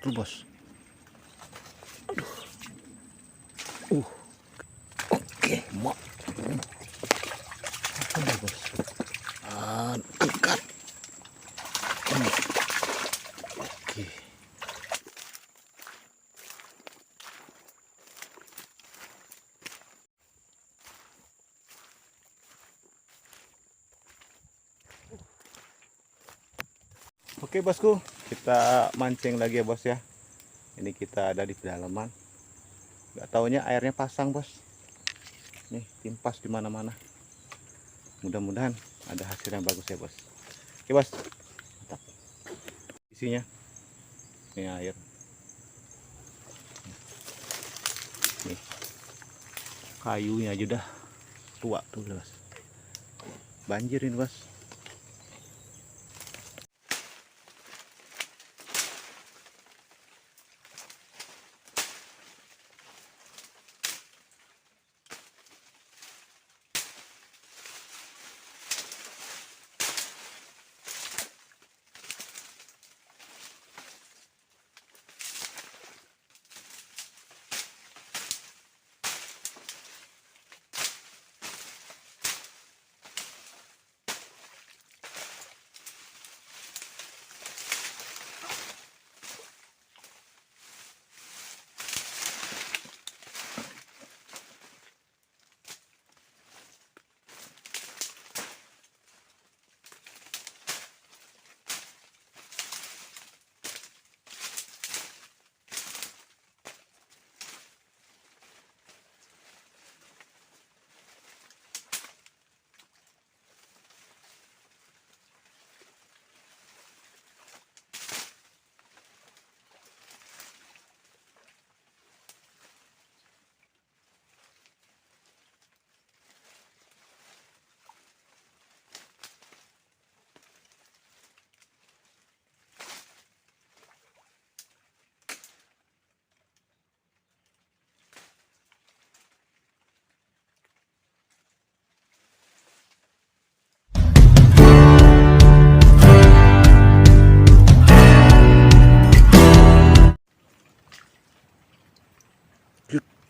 tuh bos. Aduh. Oke, mau. Apa nih bos? Angkat. Ini. Oke. Oke bosku, kita mancing lagi ya bos ya. Ini kita ada di pedalaman. Gak taunya airnya pasang bos. Nih timpas di mana-mana. Mudah-mudahan ada hasil yang bagus ya bos. Oke bos, mantap. Isinya ini air. Nih kayunya aja udah tua tuh bos. Banjir ini bos.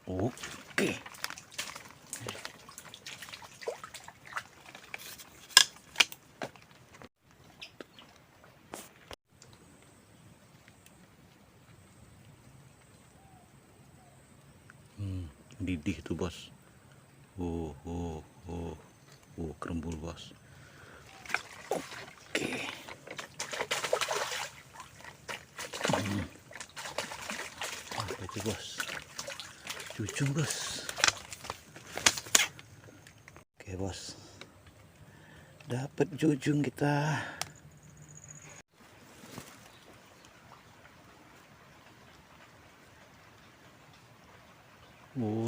Oke. Didih tuh bos. Kerembul bos. Oke. Apa itu bos? Cucung bos. Oke bos. Dapat cucung kita.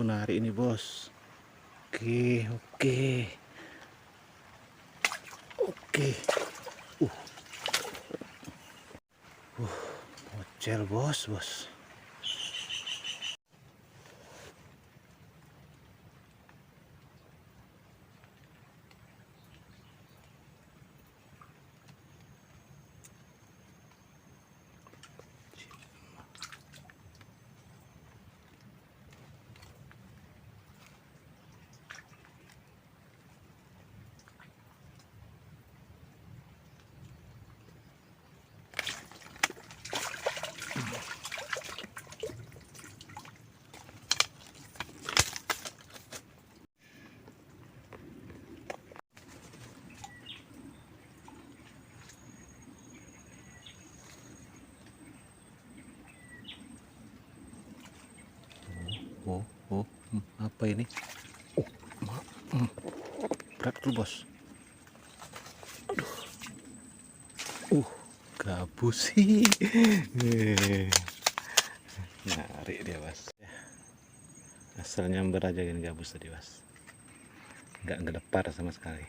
Narik ini bos. Oke. Bocel bos. Apa ini? Berat tuh bos. Gabus sih. Narik dia bos. Asal nyamber aja ini gabus tadi bos. Nggak ngedepar sama sekali.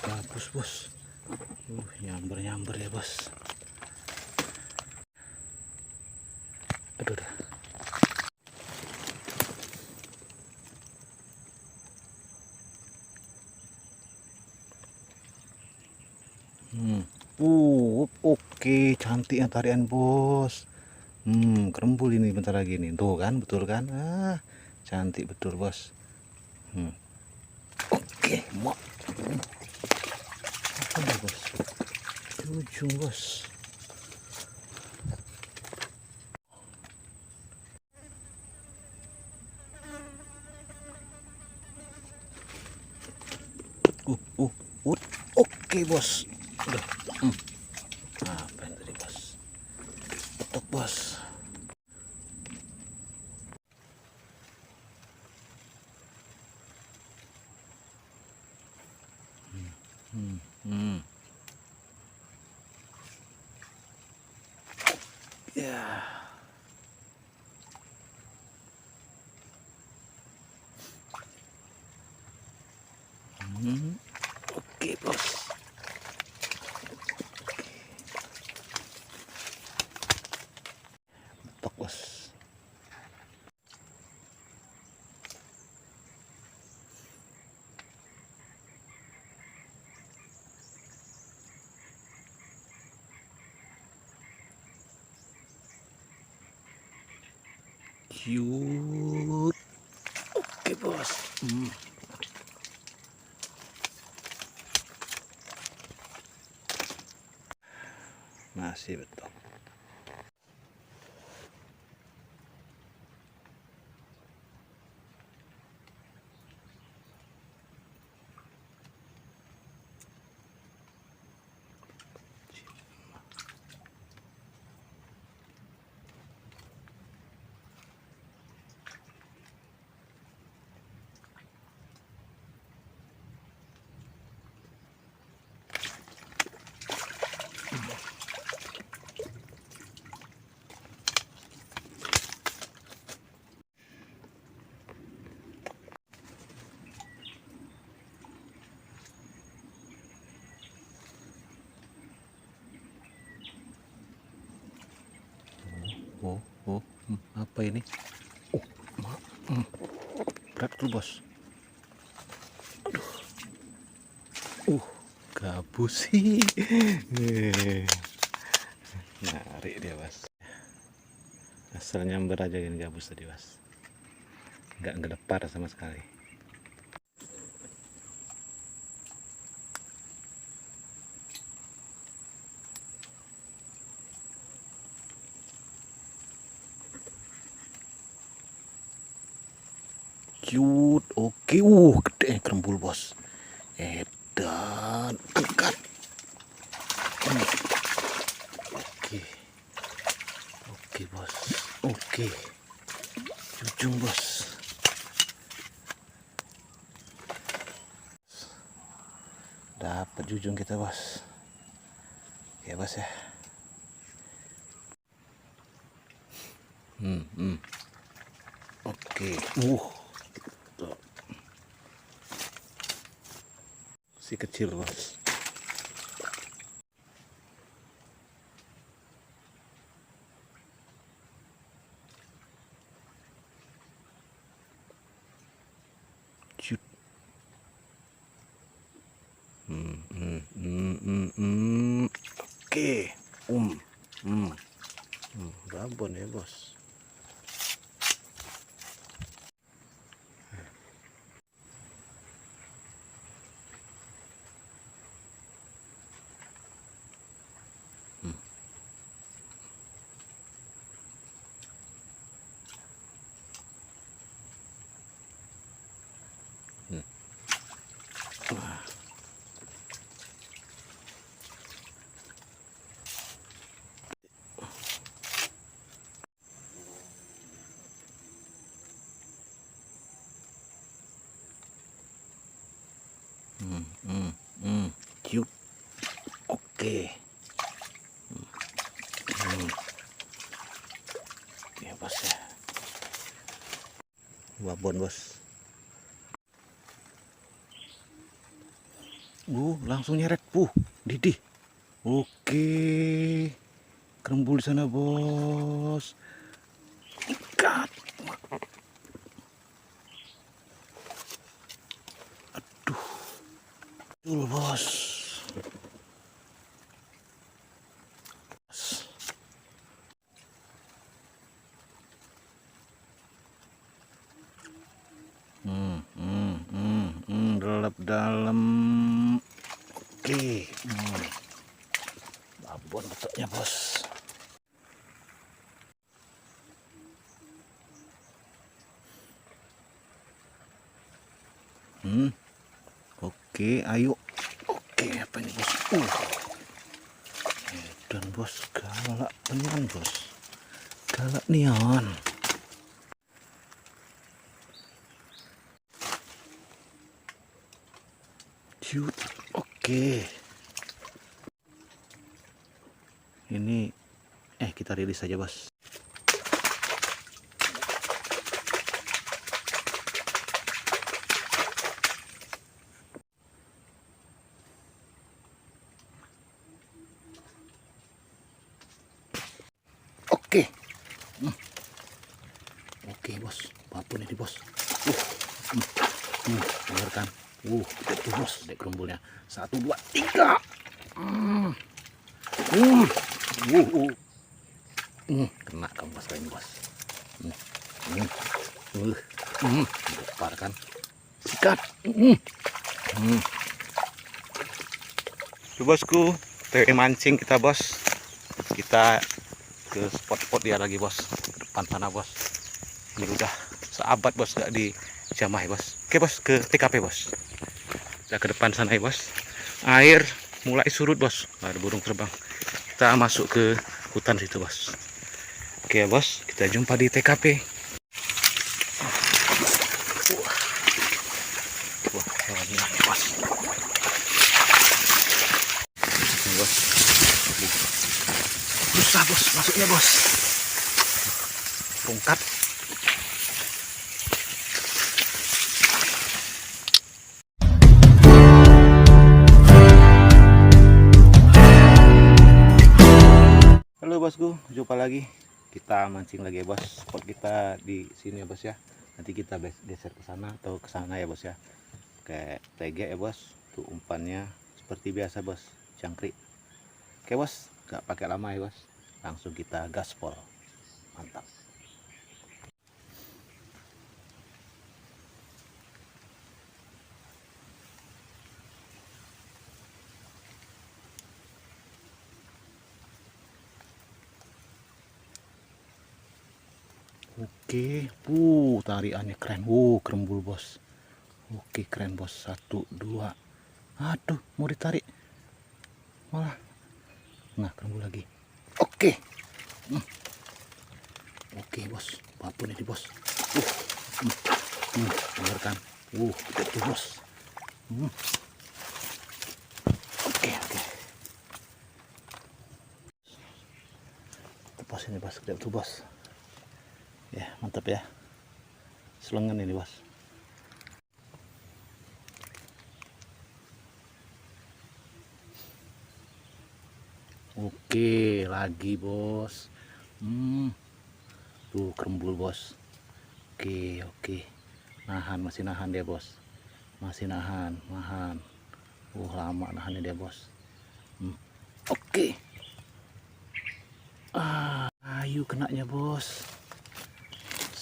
Gabus bos. Nyamber ya bos. Aduh, aduh. Oke, cantik yang tarian bos. Kerembul ini bentar lagi nih. Tuh kan, betul kan? Cantik betul bos. Oke, mak. Apa nih bos? Ujung bos. Uh, uh, Oke bos. Udah. Apa yang tadi bos? Betok bos. Ya. Oke bos. Betok bos. Cute. Oke bos. Masih betok. Apa ini? Berat tuh bos. Gabus sih. Narik dia bos. Asal nyamber aja ini gabus tadi bos. Nggak ngedepar sama sekali. Cute. Oke. Gede kerembul bos. Edan. Angkat. Oke. Oke bos. Oke. Jujung bos. Dapat jujung kita bos. Ya bos ya. Oke. Si kecil bos. Cute. Oke. Babon ya bos. Cute. Oke. Ya bos ya. Babon bos. Langsung nyeret Didih. Oke. Kerembul di sana bos. Ikat. Aduh. Betul, bos. Relap dalam. Oke. Babon betulnya, bos. Oke, ayo. Oke, apa ini, bos? Dan bos, galak beneran, bos. Galak neon. Cute. Oke. Ini kita rilis saja, bos. Oke. Oke, bos. Apapun ini, bos. Dengarkan. Itu, bos, dek kerumbulnya. 1, 2, 3. Kena kamu, bos, ini, bos. Gepar kan. Sikat. Tuh, bosku, mancing kita, bos. Kita ke spot-spot dia lagi, bos, ke depan sana, bos. Ini udah seabad, bos, gak dijamah, bos. Oke, bos, ke TKP, bos. Kita ke depan sana, ya, bos. Air mulai surut, bos. Ada burung terbang. Kita masuk ke hutan situ, bos. Oke, bos, kita jumpa di TKP. Ini, bos. Bos. Susah, bos, masuknya, bos. Rungkat. Halo, bosku, jumpa lagi. Kita mancing lagi, ya, bos. Spot kita di sini, ya, bos, ya. Nanti kita geser ke sana atau ke sana, ya, bos, ya. Kayak tege, ya, bos. Tuh umpannya seperti biasa, bos. Jangkrik. Oke, bos, gak pakai lama, ya, bos. Langsung kita gaspol. Mantap. Oke, tariannya keren. Kerembul, bos. Oke, keren, bos. 1, 2. Aduh, mau ditarik. Malah. Nah, kerembul lagi. Oke. Oke, bos. Apapun ini, bos. Dengarkan. Itu, bos. Oke. Bos ini, bos. Gede tuh, bos. Ya, mantap, ya. Selengan ini, bos. Oke, lagi, bos. Tuh kerembul, bos. Oke. Masih nahan dia, bos. Masih nahan. Lama nahannya dia, bos. Oke. Ayo kenanya, bos.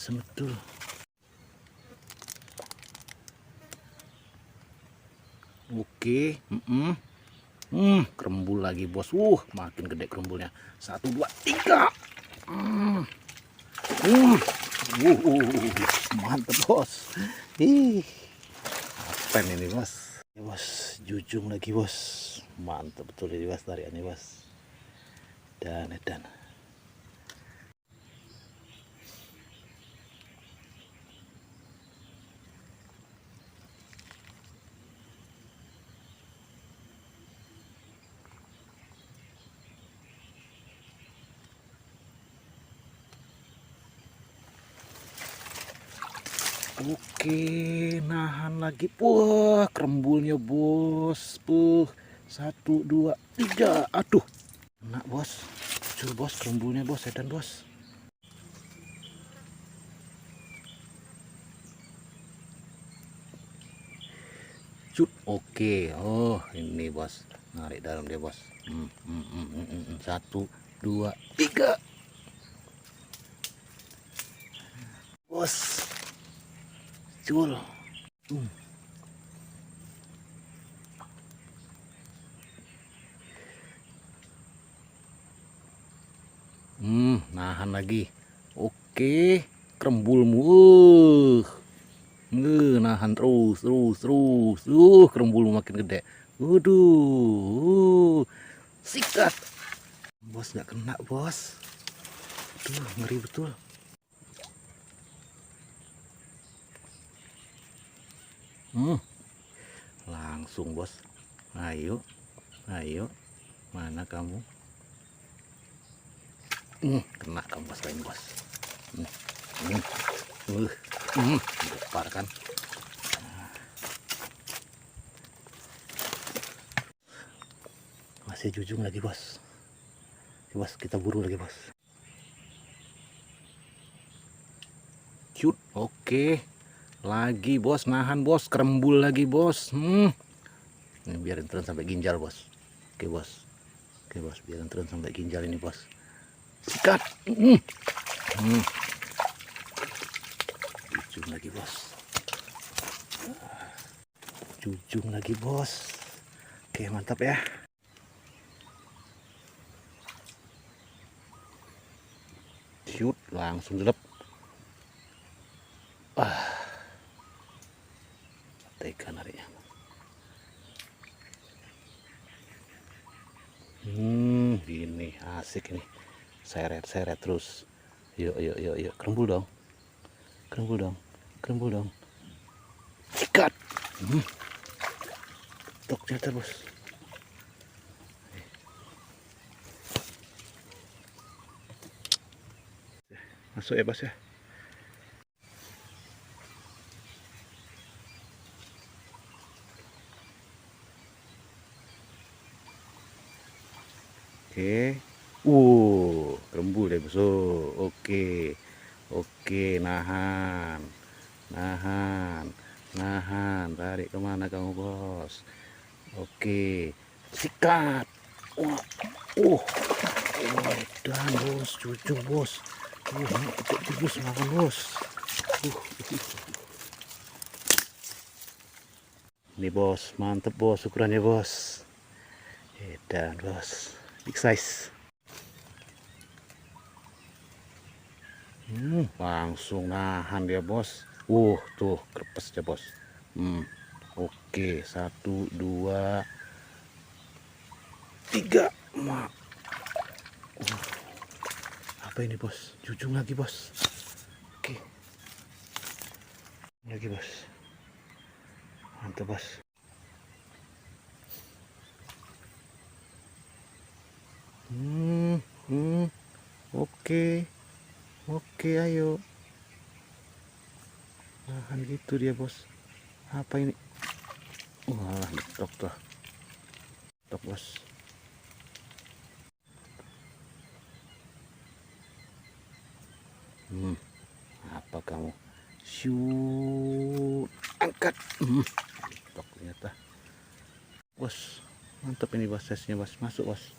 Semetul. Oke. Kerembul lagi, bos. Makin gede kerembulnya. 1, 2, 3. Mantap, bos. Apa ini, bos? Ya, bos, jujung lagi, bos. Mantap betul ini, bos, tariannya, bos. Dan oke, nahan lagi. Kerembulnya, bos. 1, 2, 3. Aduh, kena, bos. Muncul, bos, kerembulnya, bos. Sedan, bos. Shoot. Oke. Oh, ini bos. Narik dalam dia, bos. Satu, dua, tiga. Bos. Cul. Nahan lagi. Oke. Kerembulmu. Nahan terus. Kerembulmu makin gede. Waduh. Sikat. Bos nggak kena, bos. Tuh, ngeri betul. Langsung, bos. Ayo. Mana kamu? Kena kamu, bos, lain, bos. Besar kan? Masih jujung lagi, bos. Bos, kita buru lagi, bos. Shoot. Oke. Lagi, bos. Nahan, bos. Kerembul lagi, bos. Ini biarin turun sampai ginjal, bos. Oke, bos. Biarin turun sampai ginjal ini, bos. Sikat. Jujung lagi, bos. Jujung lagi, bos. Oke, mantap ya. Shoot, langsung jelep. Tega nariknya. Ini asik ini. Seret terus. Yuk. Kerembul dong. Sikat. Tok ternyata, bos. Masuk ya, bos ya. Oke. Kerembul ya, bos. Oke, nahan. Tarik kemana kamu, bos? Oke, sikat. Dan bos, jujur, bos. Bos, makan, bos. Ini, bos, mantep, bos, ukurannya, bos. Dan bos, big size. Langsung nahan dia, bos. Tuh kerpes ya, bos. Oke, 1, 2, 3. Apa ini, bos? Jujung lagi, bos. Oke, lagi, bos. Mantap, bos. Oke, ayo. Nahan gitu dia, bos. Apa ini? Wah, betok tuh. Betok, bos. Apa kamu? Shoot. Angkat. Betok ternyata. Bos, mantap ini, bos. Size-nya, bos. Masuk, bos.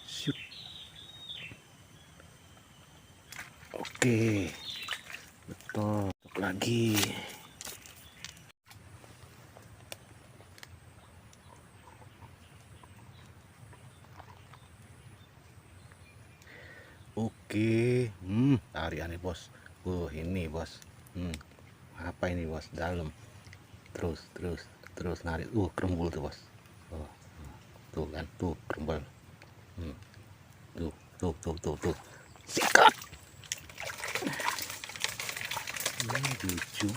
Shoot. Oke, betul. Lagi. Oke, tarian nih, bos. Ini, bos. Apa ini, bos? Dalam. Terus narik. Kerembul tuh, bos. Tuh kan, tuh kerembul. Tuh. Sikat. Lucu.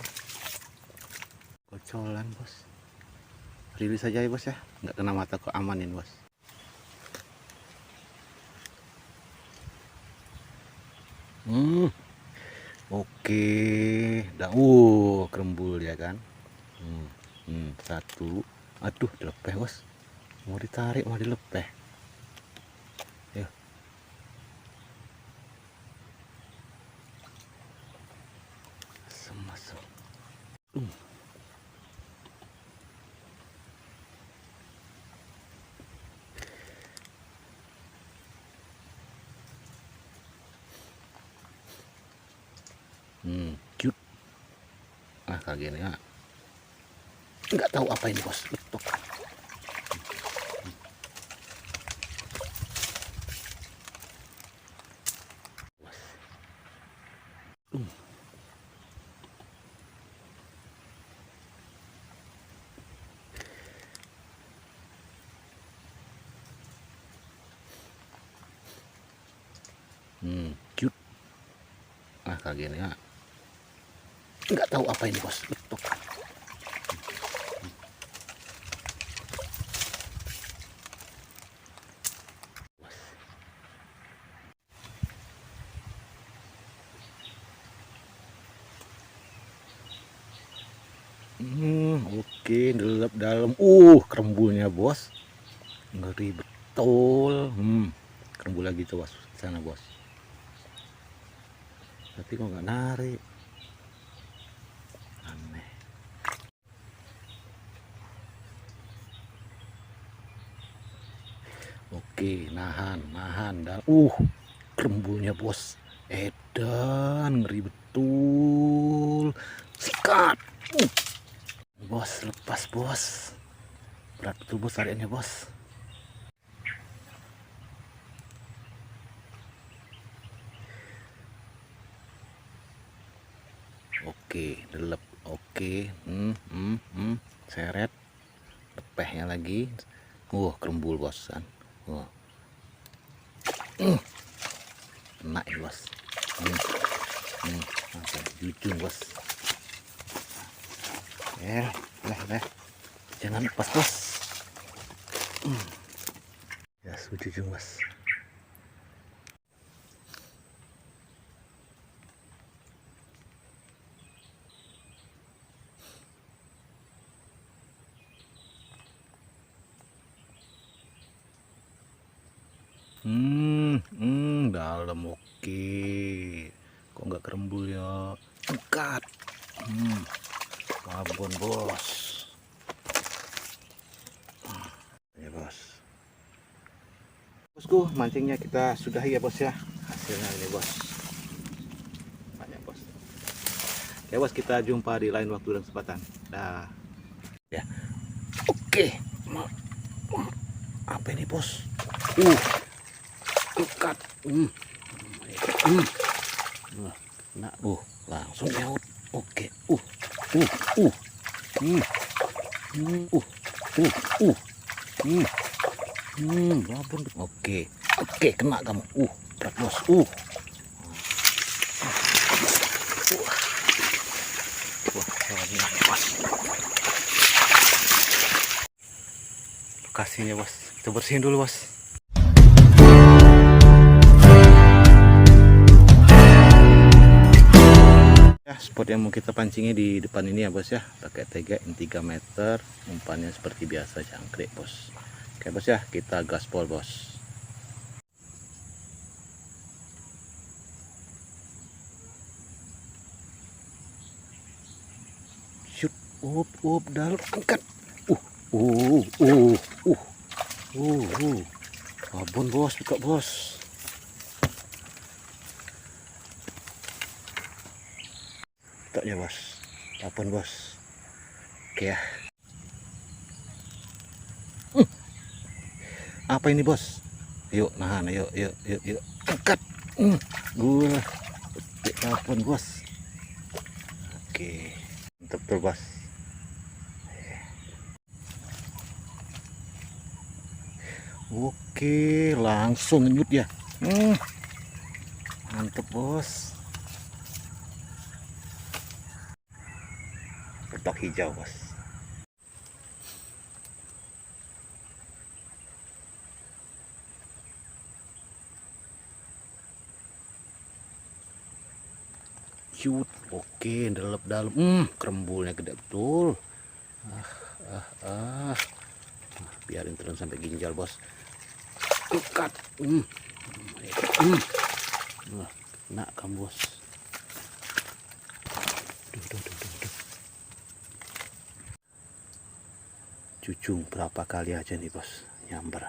Kocolan, bos. Rilis saja ya, bos ya. Nggak kena mata kok, amanin, bos. Oke, dah. Kerembul ya kan. Satu. Aduh, dilepeh, bos. Mau ditarik, mau dilepeh. Ya, Cute. Kali ini ya nggak tahu apa ini bos, betul. Cute. Kali ini ya nggak tahu apa ini bos, betul. Oke, dalam. Kerembulnya bos, ngeri betul. Kerembul lagi tuh bos, sana bos. Tapi kok nggak narik, aneh. Oke, nahan dan kerembulnya bos, edan, ngeri betul. Sikat, bos, lepas bos, berat betul bos tariannya bos. Oke, delep. Oke, seret, lepehnya lagi. Kerembul bos kan. Kena ya bos. Jujur bos. Leh. Jangan lepas bos. Ya jujur bos. Dalam. Oke, kok nggak kerembul ya, angkat. Babon bos. Ya bos, bosku, mancingnya kita sudahi ya bos ya. Hasilnya ini bos, banyak bos. Oke bos, kita jumpa di lain waktu dan kesempatan. Dah ya. Oke, apa ini bos? Ikat. Nah, langsung nyaut. Oke. Babon. Oke, kena kamu. Berat bos. Bos. Lokasinya bos, kita bersihin dulu bos. Spot yang mau kita pancingnya di depan ini ya bos ya, pakai tega 3 meter, umpannya seperti biasa jangkrik bos. Oke bos ya, kita gaspol bos. Shoot, dalam, angkat. Babon bos, buka bos. Ya bos, babon bos. Oke ya. Apa ini bos? Yuk, nahan, yuk, angkat. Babon bos. Oke, mantap tuh bos. Oke, langsung nyut ya. Mantap bos. Petok hijau bos. Shoot. Oke, dalam. Kerembulnya gede betul. Biarin terus sampai ginjal bos. Ikat. Nah kamu bos. Duh. cucung berapa kali aja nih bos nyamber.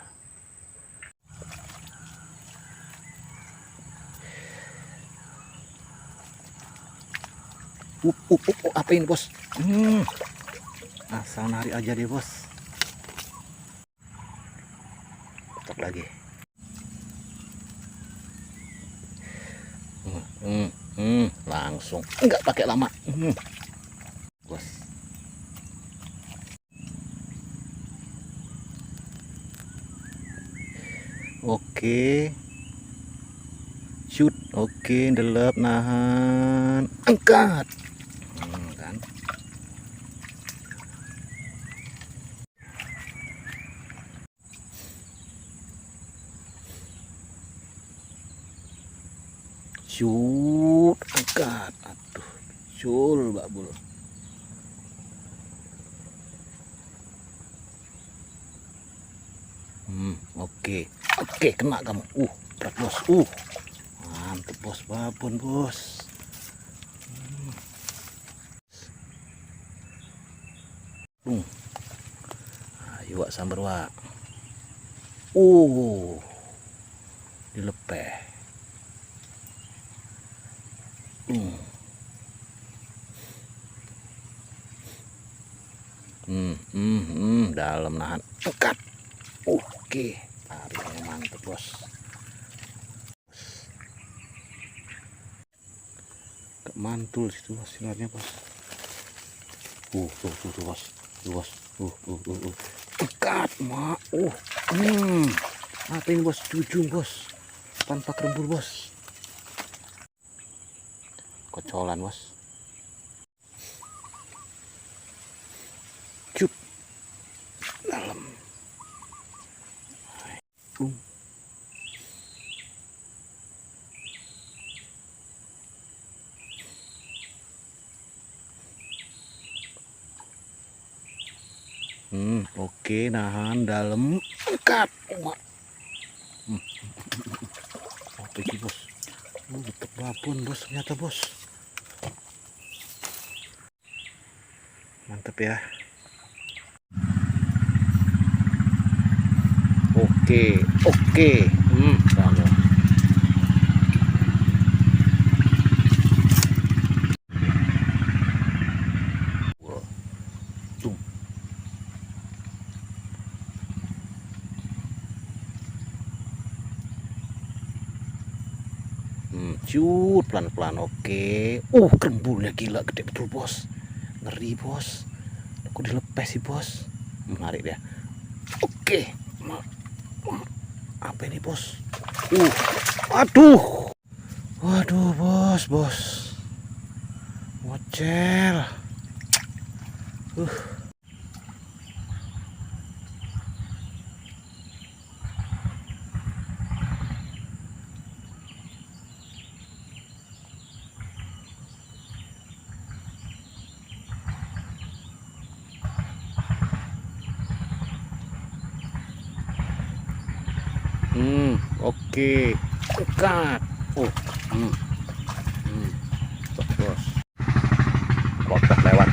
Apa ini bos? Asal nari aja deh bos. Kotak lagi. Langsung nggak pakai lama. Bos. Oke. Shoot. Oke, delep, nahan, angkat. Kan. Shoot, angkat. Aduh, cul, Mbak Bul. Oke. Oke, kena kamu. Berat bos. Mantep bos, babon bos. Ayo wak sambar wak. Dilepeh. Dalam nahan, angkat. Oke, tariknya mantep bos. Mantul situ bos, sinarnya bos. Tuh bos, angkat mak. Apa ini bos? Cucung bos, tanpa kerembul bos. Kocolan bos. Cup dalam. Oke, nahan dalam, angkat. Apa ini bos? Betul babon bos, ternyata bos. Mantap ya. Oke. Bagus. Cut pelan-pelan. Oke. Kerembulnya gila, gede betul bos. Ngeri bos. Aku dilepes sih bos. Menarik dia. Oke. Apa ini bos? Waduh bos. Ngocel. Oke, angkat. Stop bos. Kotak lewat.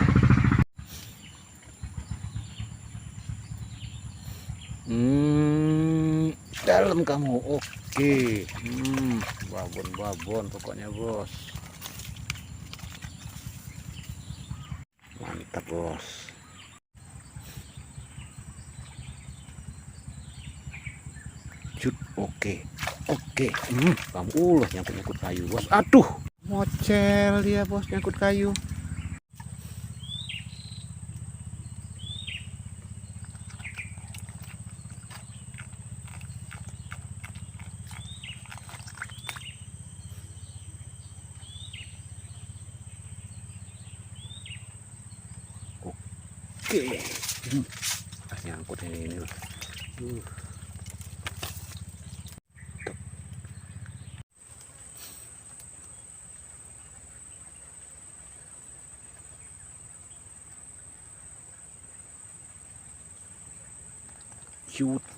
Dalam kamu. Oke. Babon pokoknya bos. Mantap bos. Oke. Kamu nyangkut kayu bos. Aduh, mocel dia bos, nyangkut kayu. Oke. Nyangkut ini loh.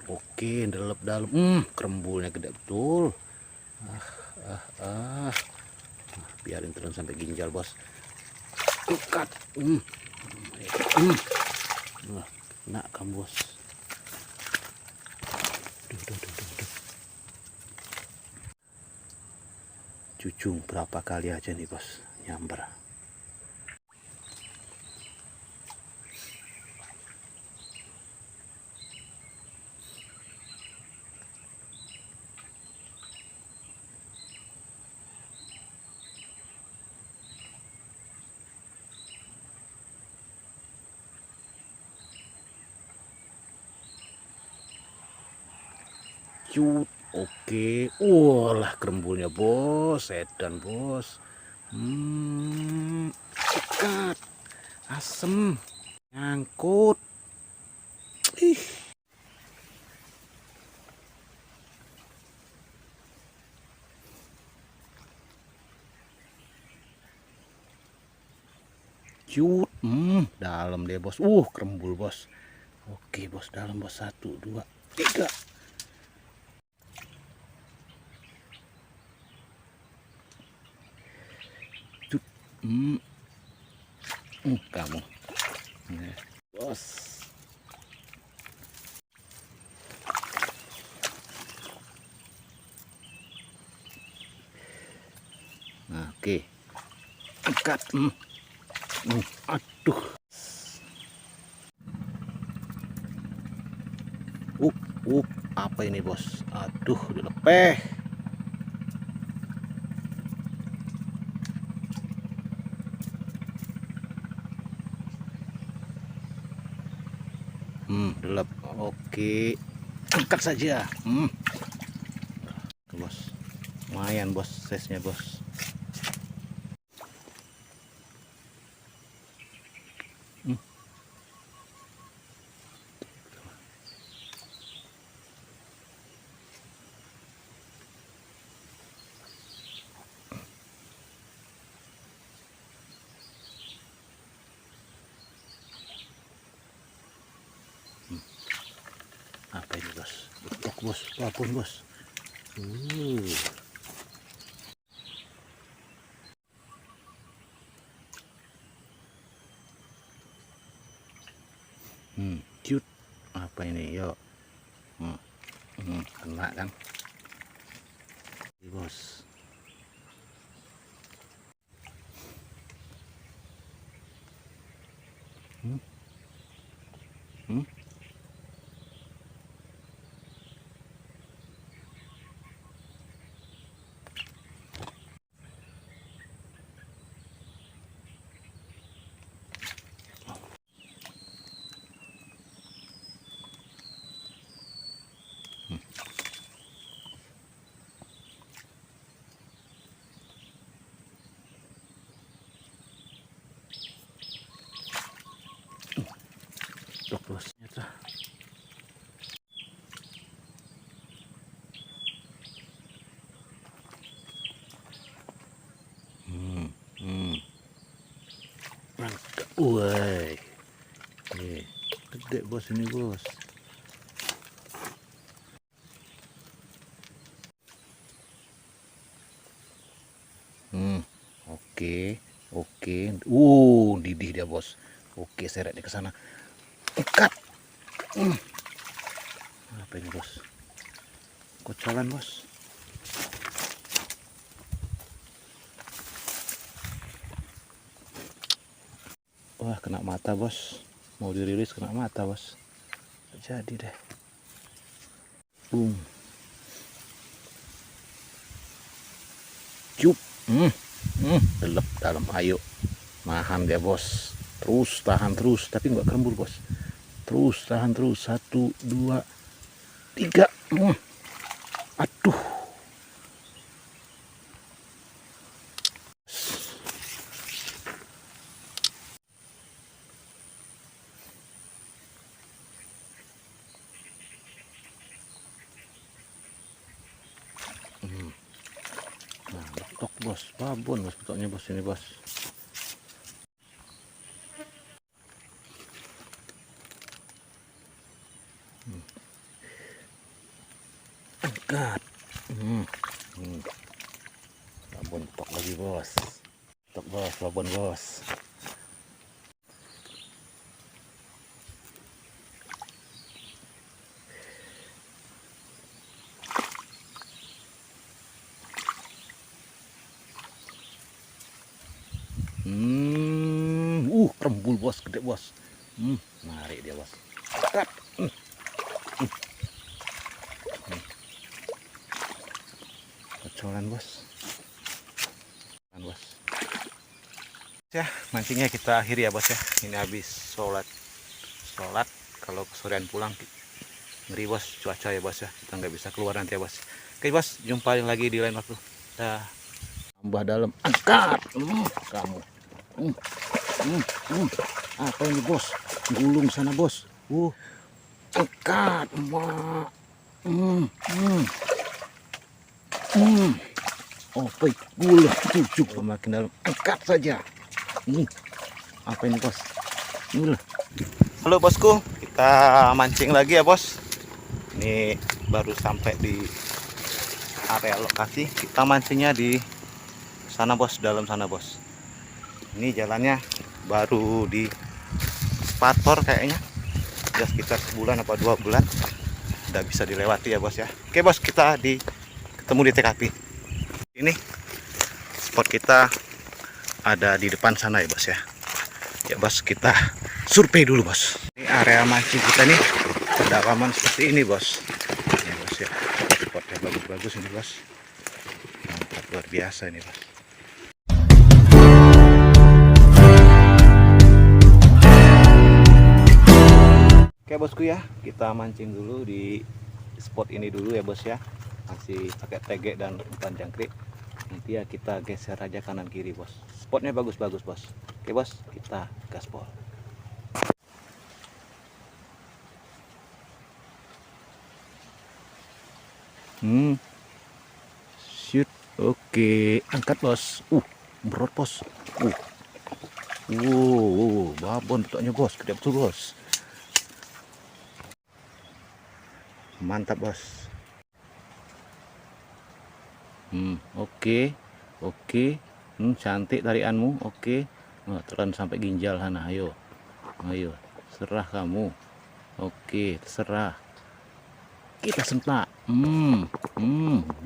Oke, dalam. Kerembulnya gede betul. Biarin turun sampai ginjal bos. Angkat. Kena kan bos. Duh. Cucung berapa kali aja nih bos nyamber. Cut, oke. Walah kerembulnya bos, edan bos. Sekat, asem, nyangkut. Ih. Cut, dalam deh bos. Kerembul bos. Oke bos, dalam bos. 1, 2, 3. Cut, kamu, bos. Nah, oke. Angkat. Aduh. Apa ini bos? Aduh, dilepeh. Delep. Oke. Angkat saja. Tuh, bos. Lumayan bos, size-nya bos. Apa ini bos? Betok bos, babon bos. Cute. Apa ini? Yuk. Kena kan? Bos. Betok bos. Ternyata. Mantap. Woi. Gede bos ini bos. Oke. Didih dia bos. Oke, seret dia ke sana. Ikat. Apa ini bos? Kocolan bos. Wah, kena mata bos. Mau dirilis kena mata bos. Jadi deh. Cup. Delep dalam. Ayo. Nahan dia bos. Terus tahan terus. Tapi nggak kerembul bos. Terus tahan terus. 1, 2, 3. Aduh. Nah, betok bos, babon bos, betoknya bos ini bos. Angkat. Babon betok lagi bos. Betok bos, babon bos. Kerembul bos, gede bos. Menarik dia bos. Kat. Kocolan bos. Bos. Ya, mancingnya kita akhiri ya bos ya. Ini habis sholat. Kalau kesorean pulang ngeri bos cuaca ya bos ya. Kita nggak bisa keluar nanti ya bos. Oke bos, jumpa lagi di lain waktu. Dah. Tambah dalam, angkat. Kamu. Apa ini bos? Gulung sana bos. Angkat. Mak. Oh, baik, gula cucuk makin dalam. Angkat saja. Apa ini bos? Gula. Halo bosku, kita mancing lagi ya bos. Ini baru sampai di area lokasi. Kita mancingnya di sana bos, dalam sana bos. Ini jalannya baru di pator kayaknya. Sudah sekitar sebulan apa 2 bulan. Udah bisa dilewati ya bos ya. Oke bos, kita ketemu di TKP. Ini spot kita ada di depan sana ya bos ya. Ya bos, kita survei dulu bos. Ini area mancing kita nih kedalaman seperti ini bos. Ya bos ya, spotnya bagus-bagus ini bos. Mantap, luar biasa ini bos. Oke bosku ya, kita mancing dulu di spot ini dulu ya bos ya. Masih pakai tegek dan umpan jangkrik. Nanti ya kita geser aja kanan kiri bos. Spotnya bagus-bagus bos. Oke bos, kita gaspol. Shoot. Oke, angkat bos. Berot bos. Babon tutupnya bos, gede betul bos. Mantap bos. Oke. Cantik tarianmu. Oke. Telan sampai ginjal sana. Ayo, serah kamu. Oke, terserah. Kita sentak.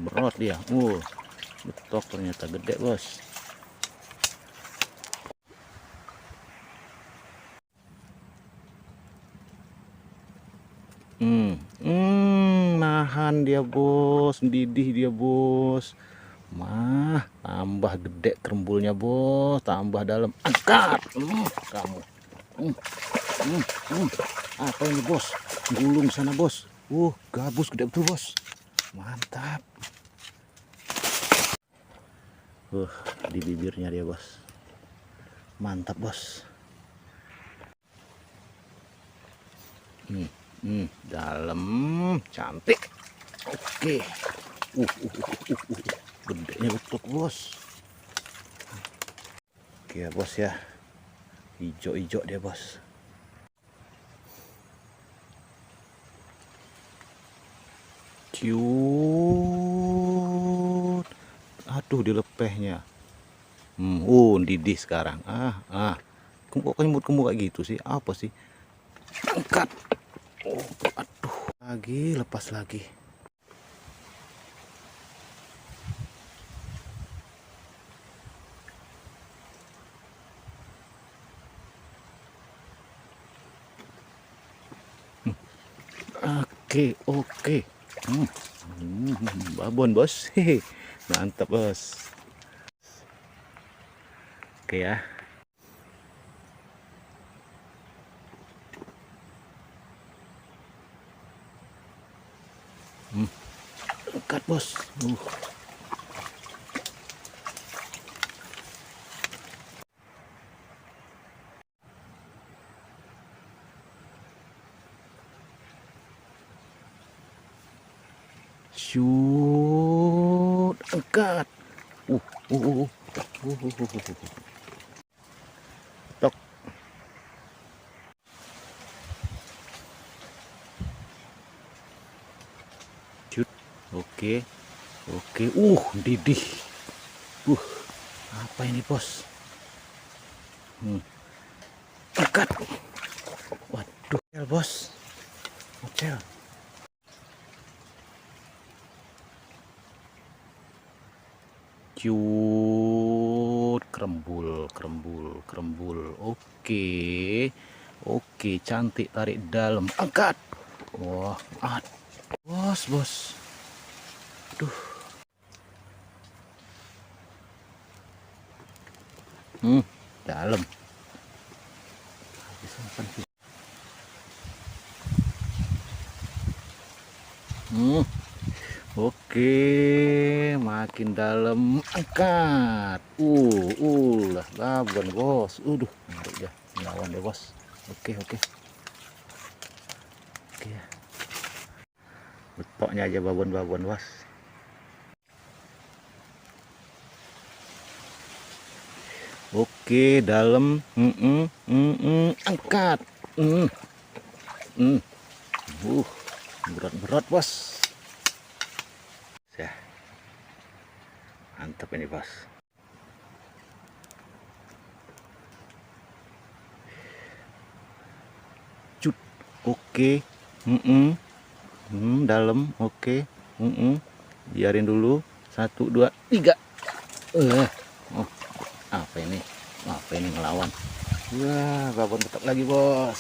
Berot dia. Betok ternyata gede bos. Nahan dia bos, didih dia bos. Tambah gede kerembulnya bos, tambah dalam. Angkat. Kamu. Apa ini bos? Gulung sana bos. Gabus gede betul bos. Mantap. Di bibirnya dia bos. Mantap bos. Dalam, cantik. Oke. Gedenya betul bos. Oke ya bos ya. Hijau-hijau dia bos. Ciut. Aduh, dilepehnya. Didih sekarang. Kok nyemut kamu kayak gitu sih? Apa sih? Angkat. Aduh, lagi lepas lagi. Oke. Babon bos. Mantap bos. Oke ya. Angkat bos. Shoot, angkat. Tok. Shoot. Oke. Didih. Apa ini bos? Angkat. Waduh, bos. Ocel. Cute, kerembul, kerembul, kerembul. Oke, oke, cantik, tarik dalam, angkat. Wah, bos, bos. Duh. Dalam. Oke, makin dalam, angkat. Lah, babon bos. Narik dia, melawan deh bos. Oke, oke. Oke. Betoknya aja babon-babon bos. Oke, dalam. Angkat. Berat-berat bos. Ya, mantap ini bos. Cut. Oke. Dalam. Oke. Biarin dulu. 1, 2, 3. Oh, apa ini? Apa ini ngelawan? Wah, babon betok lagi bos.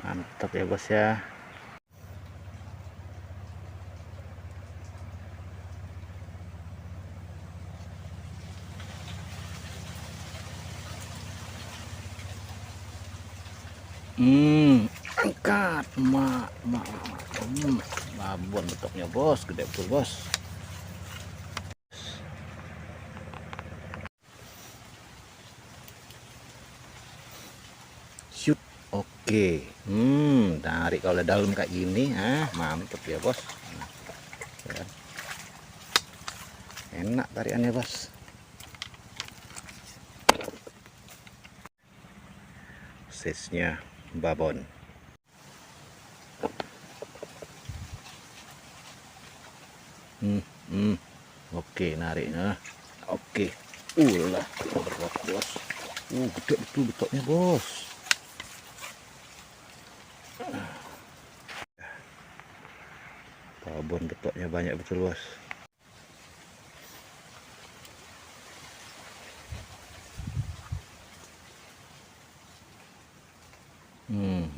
Mantap ya bos ya. Angkat, babon betoknya bos, gede betul bos. Shoot, oke. Tarik kalau dalam kayak gini, mantep ya bos. Enak tariannya bos. Size-nya babon. Oke, nariknya. Oke. Lah, berat bos. Gede betul betoknya bos. Babon betoknya banyak betul bos.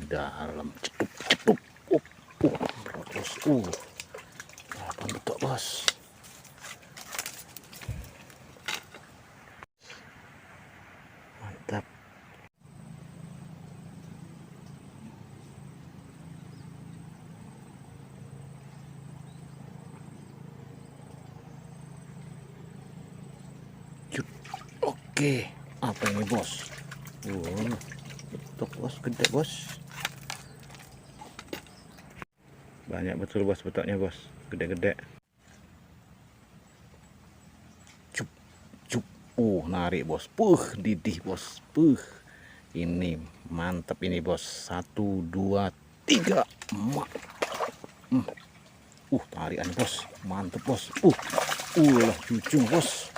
Dalam cetup. Berat bos. Babon betok bos. Mantap. Oke, apa ini bos? Betok bos, gede bos. Banyak betul bos betoknya bos, gede-gede. Cup. Narik bos. Didih bos. Ini mantap ini bos. 1, 2, 3. Tarikan bos, mantep bos. Lah cucung bos.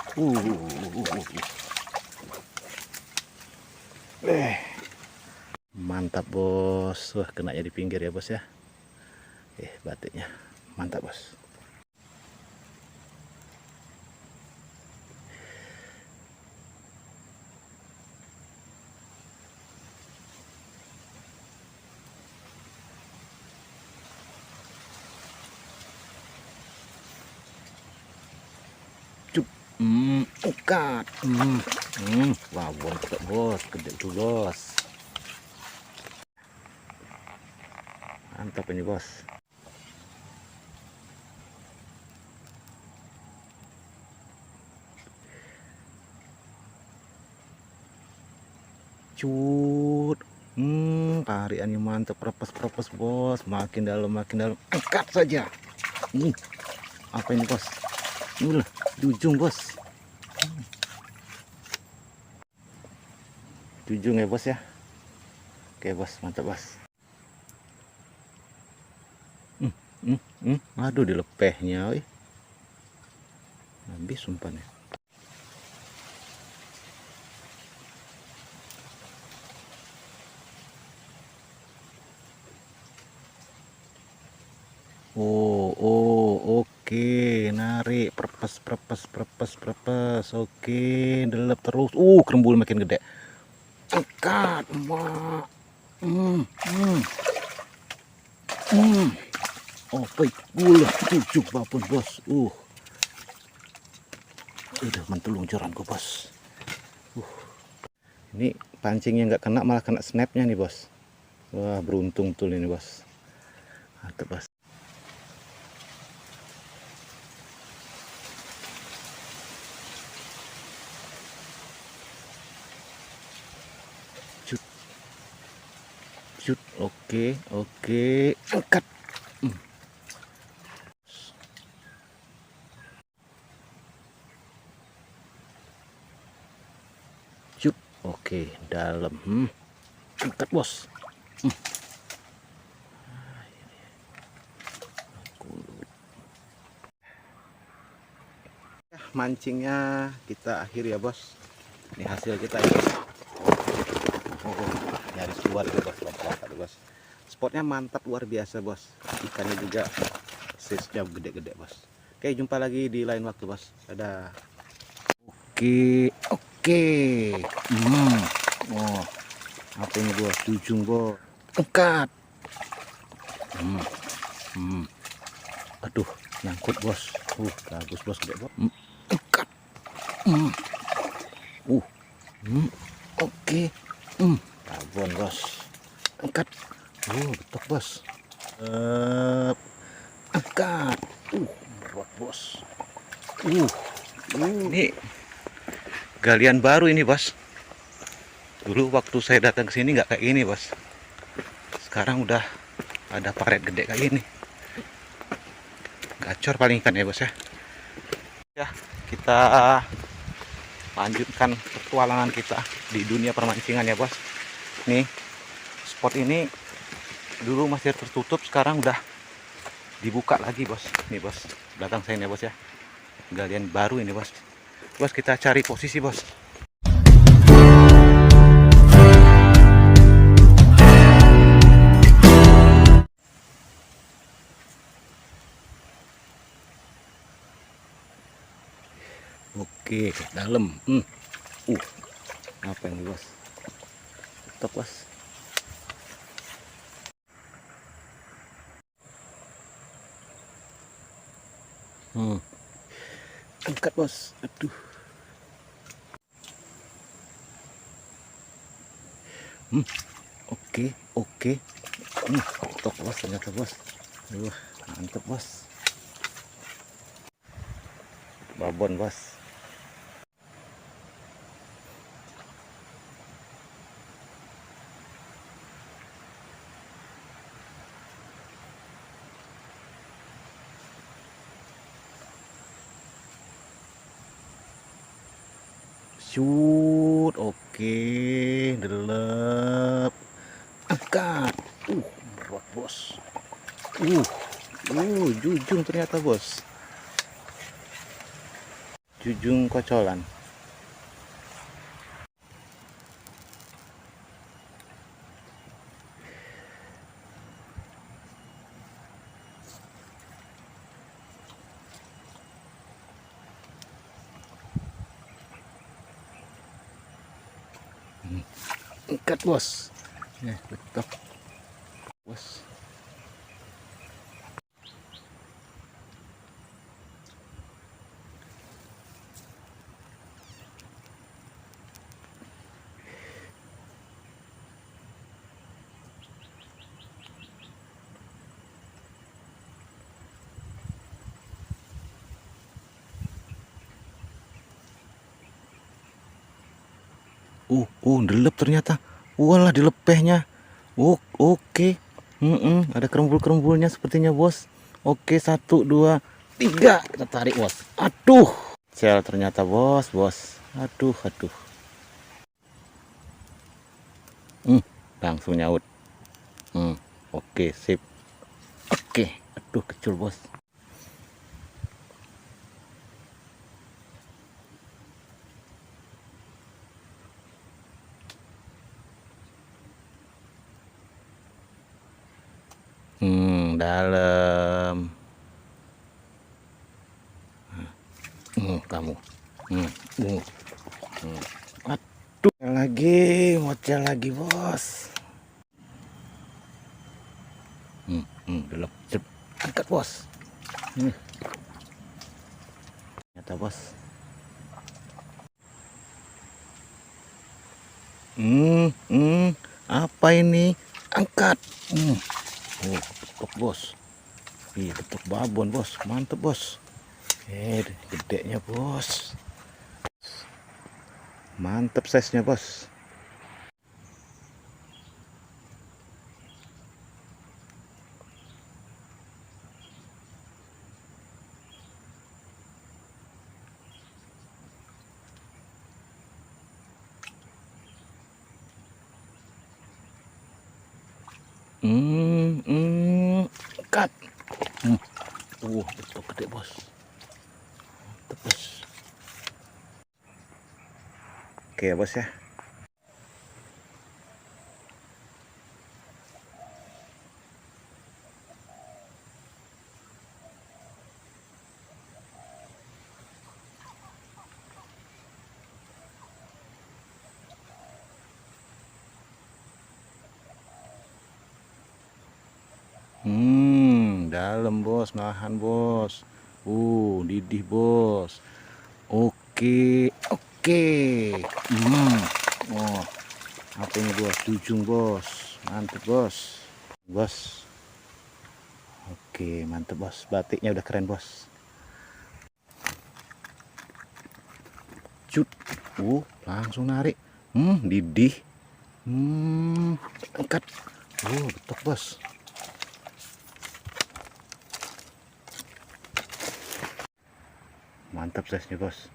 Mantap bos. Wah, kenanya di pinggir ya bos ya. Batiknya mantap bos. Angkat. Babon betok bos, gede tuh bos. Mantap ini bos. Cut. Tariannya mantap, propos bos. Makin dalam, angkat saja. Apa ini bos? Lah, jujung bos. Jujung ya bos ya. Oke bos, mantap bos. Aduh, dilepehnya habis umpannya. Oke, narik tarik, perpes, perpes, perpes, perpes. Oke, delep terus. Kerembul makin gede. Angkat, mak. Oh, baik, gula, tujuh babon bos. Udah mentulung joranku bos. Ini pancingnya nggak kena, malah kena snapnya nih bos. Wah, beruntung tuh ini bos. Mantap bos. Cut, cut, oke, oke, angkat. Cut, oke, dalam. Angkat bos. Mancingnya kita akhiri ya bos. Ini hasil kita ya bos. Nyaris keluar ya bos, lompat bos. Spotnya mantap luar biasa bos. Ikannya juga size-nya gede-gede bos. Oke, jumpa lagi di lain waktu bos. Dadah. Oke, oke. Oh, apa ini bos? Jujung bos. Angkat. Aduh, nyangkut bos. Bagus bos, gede bos. Angkat. Oke. Babon bos. Angkat. Betok bos. Angkat. Berat bos. Ini galian baru ini bos. Dulu waktu saya datang ke sini nggak kayak ini bos. Sekarang udah ada paret gede kayak ini. Gacor paling ikan ya bos ya. Ya, kita lanjutkan petualangan kita di dunia permancingan ya bos. Nih, spot ini dulu masih tertutup, sekarang udah dibuka lagi bos. Nih bos, belakang saya ini ya bos ya. Galian baru ini bos. Bos, kita cari posisi bos. Oke, dalam. Apa ini bos? Stop bos. Angkat bos. Aduh. Oke, oke. Stop bos ternyata bos. Mantap bos. Babon bos. Shoot, oke, delep, angkat, berat bos, jujung ternyata bos, jujung kocolan. Angkat bos, betok bos. Delep ternyata. Walah, dilepehnya. Oke. Ada kerembul-kerembulnya sepertinya bos. Oke, 1, 2, 3. Kita tarik bos. Aduh, sel ternyata bos. Aduh. Langsung nyaut. Oke, sip. Oke, aduh kecil bos. Dalam. Kamu. Aduh, ngoceh lagi bos. Belum. Angkat bos. Ternyata bos. Apa ini? Angkat. Betok bos. Iya, betok babon bos. Mantep bos. Gedenya bos. Mantep size-nya bos. Angkat. Betok gede bos. Mantep bos. Oke ya bos ya. Dalam bos, nahan bos. Didih bos. Oke. Oh, apa ini bos? Jujung bos. Mantep bos. Bos. Oke, mantep bos. Batiknya udah keren bos. Cut. Langsung narik. Didih. Angkat. Betok bos. Mantap size-nya bos.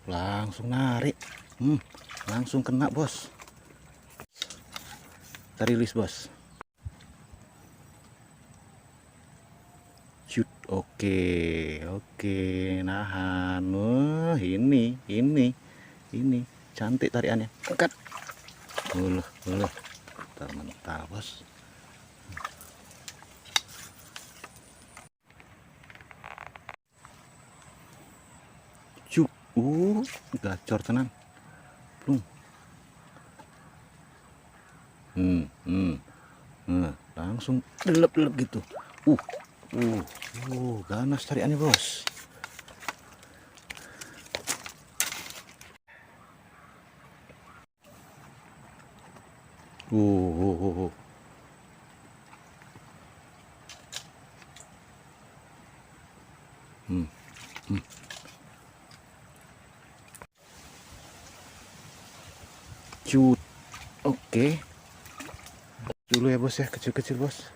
Langsung narik. Langsung kena bos. Kita rilis bos. Cut. Oke, nahan. Ini cantik tariannya. Angkat. Mental bos. Gacor tenan. Langsung delep gitu. Ganas tariannya bos. Cut. Oke. Dulu ya bos ya, kecil-kecil bos.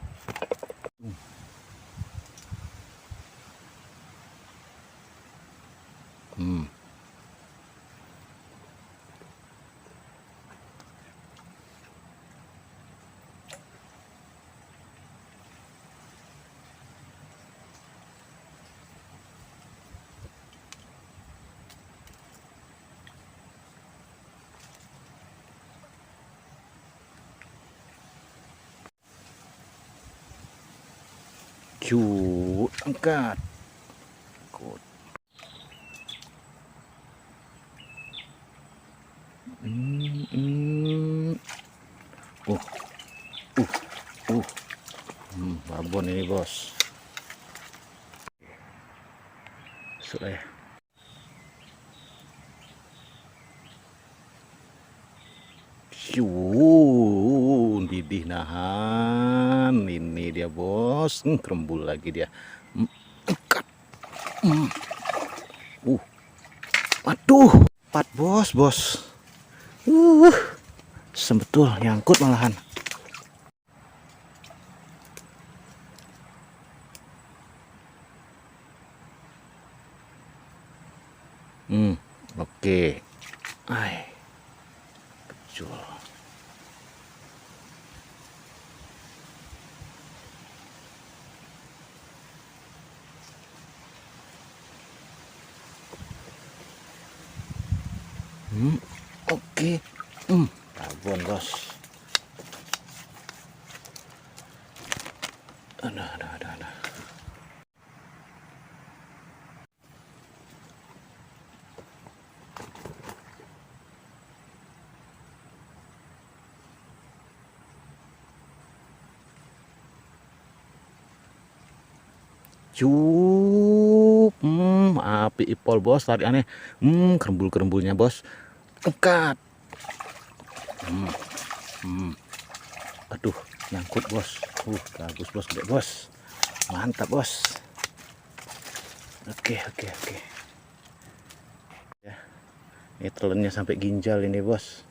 Angkat. Babon ini bos. Sudah ya. Didih nahan. Ini dia bos. Kerembul lagi dia. Angkat. Waduh, 4 bos. Sebetul nyangkut malahan. Oke. Kecil. Oke. Babon bos. Ada. Cup, api ipol bos, tarik aneh, kerembul-kerembulnya bos, angkat, aduh, nyangkut bos, bagus bos, gede bos, mantap bos, oke, ya, ini telennya sampai ginjal ini bos,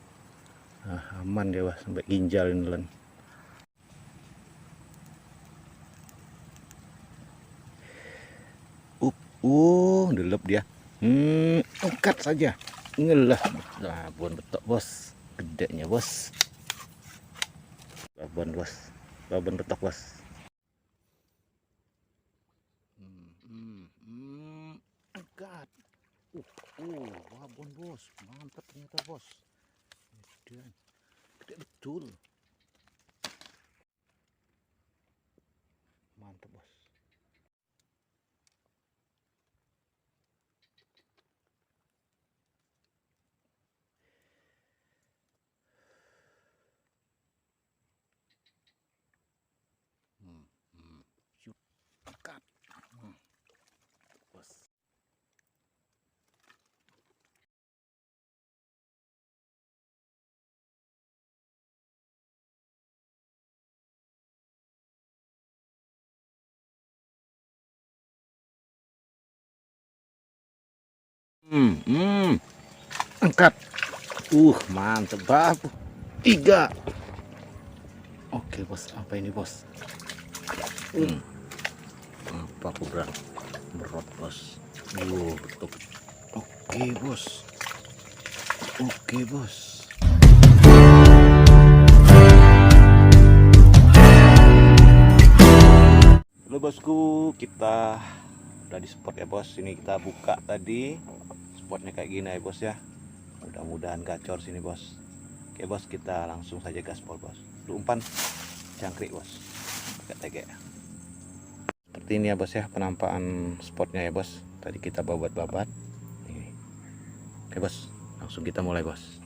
aman dia bos, sampai ginjal ini telen. Delep dia. Angkat saja. Ngelah. Babon betok bos. Gedenya bos. Babon bos. Babon betok bos. Angkat. Babon bos. Mantap ternyata bos. Gede betul. Mantap bos. Angkat. Bos. Angkat. Mantap bab. 3. Oke bos, apa ini bos? Apa berat bos? Betul. Oke bos. Halo bosku, kita udah di spot ya bos. Ini kita buka tadi, spotnya kayak gini ya bos ya. Mudah-mudahan gacor sini bos. Oke bos, kita langsung saja gaspol bos. Umpan jangkrik bos, pakai tege. Seperti ini ya bos ya, penampakan spotnya ya bos. Tadi kita babat-babat. Oke bos, langsung kita mulai bos.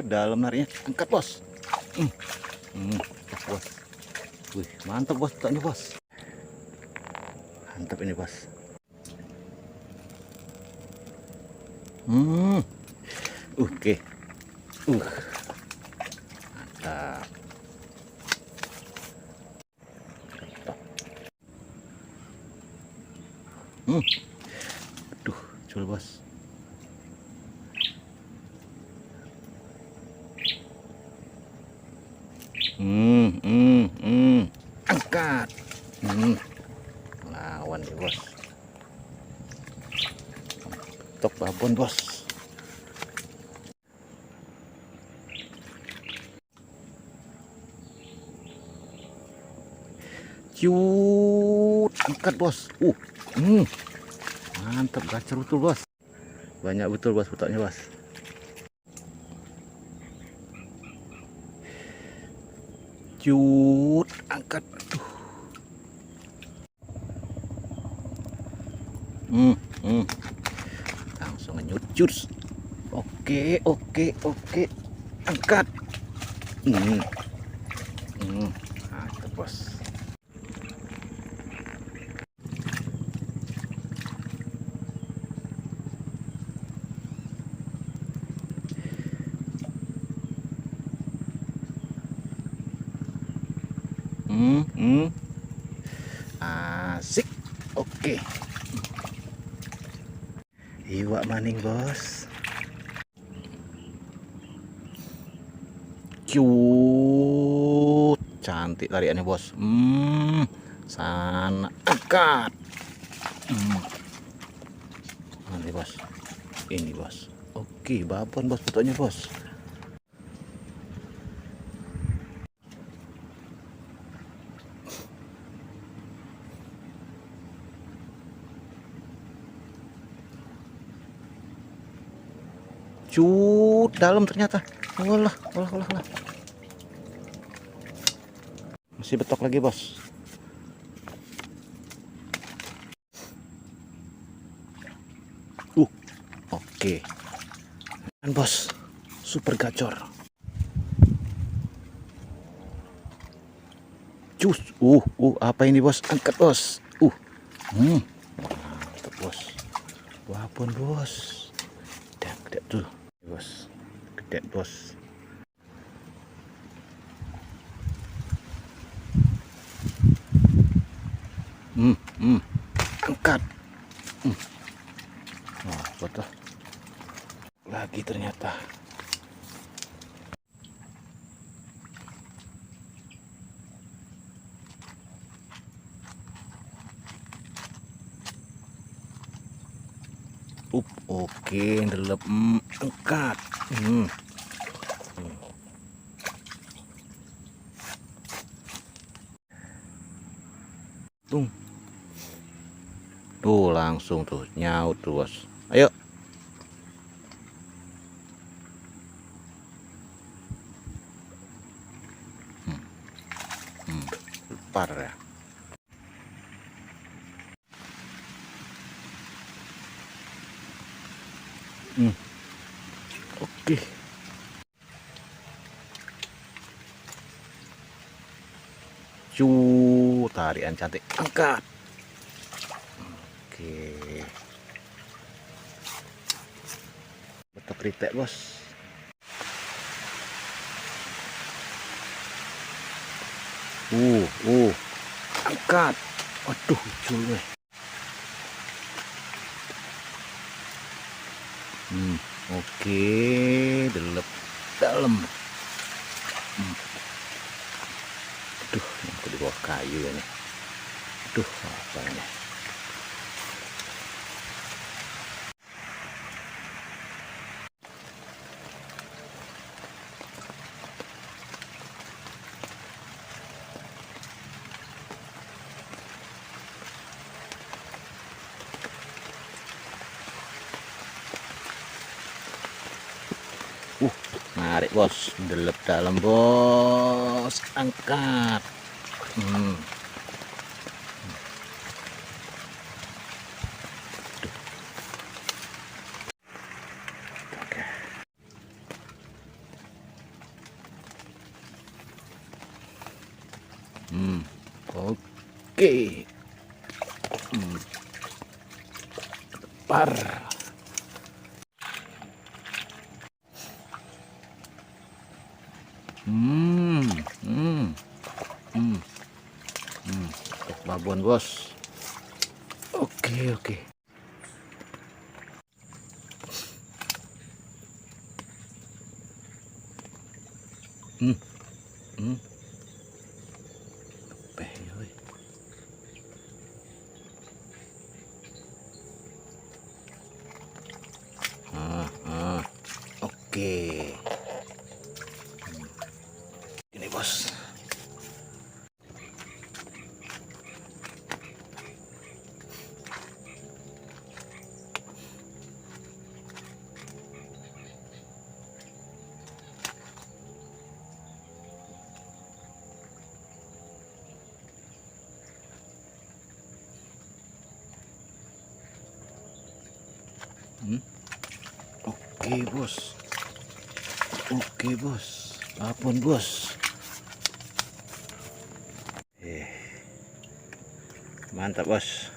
Dalam nariknya, angkat bos. Bos. Mantap bos, petoknya bos. Mantap ini bos. Oke. Mantap. Aduh, cul bos. Angkat. Lawan nih bos. Tok babon bos. Angkat bos. Mantap, gacor betul bos. Banyak betul bos petoknya bos. Angkat. Langsung nyucur. Oke. Angkat. Mantap bos. Asik. Oke. Iwak maning bos. Cantik tariannya bos. Sana angkat. Nanti bos. Ini bos. Oke, babon bos petoknya bos. Dalam ternyata. Walah. Masih betok lagi bos. Oke. Kan bos, super gacor. Cus, apa ini bos? Angkat bos. Mantap bos. Wapun bos. Gede tuh, bos. Gede bos. Angkat. Wah, betul. Lagi ternyata. Oke, ndelep. Angkat. Tung. Tuh langsung tuh nyaut tuh bos. Ayo. Lepar ya. Oke. Tarian cantik. Angkat. Oke. Betok ritek bos. Angkat. Waduh, cuy. Oke, delep dalam. Aduh, aku di bawah kayu ini. Aduh, apa ini? Narik bos, delep dalam bos, angkat. Oke. Oke. Par. Babon bos. Oke. Oke. Ini bos. Oke bos, apapun bos. Mantap bos.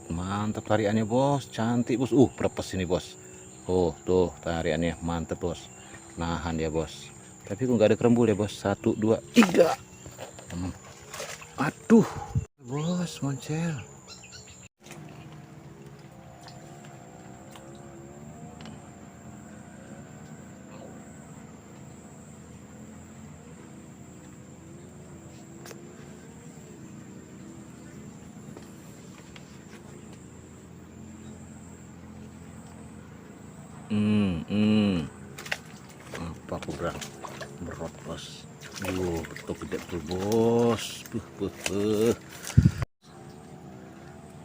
Mantap tariannya bos, cantik bos. Perpes ini bos. Tuh tariannya mantap bos. Nahan dia bos. Tapi kok nggak ada kerembul ya bos. 1, 2, 3. Aduh, bos moncel. Apa kurang berat bos. Betul gede betul bos.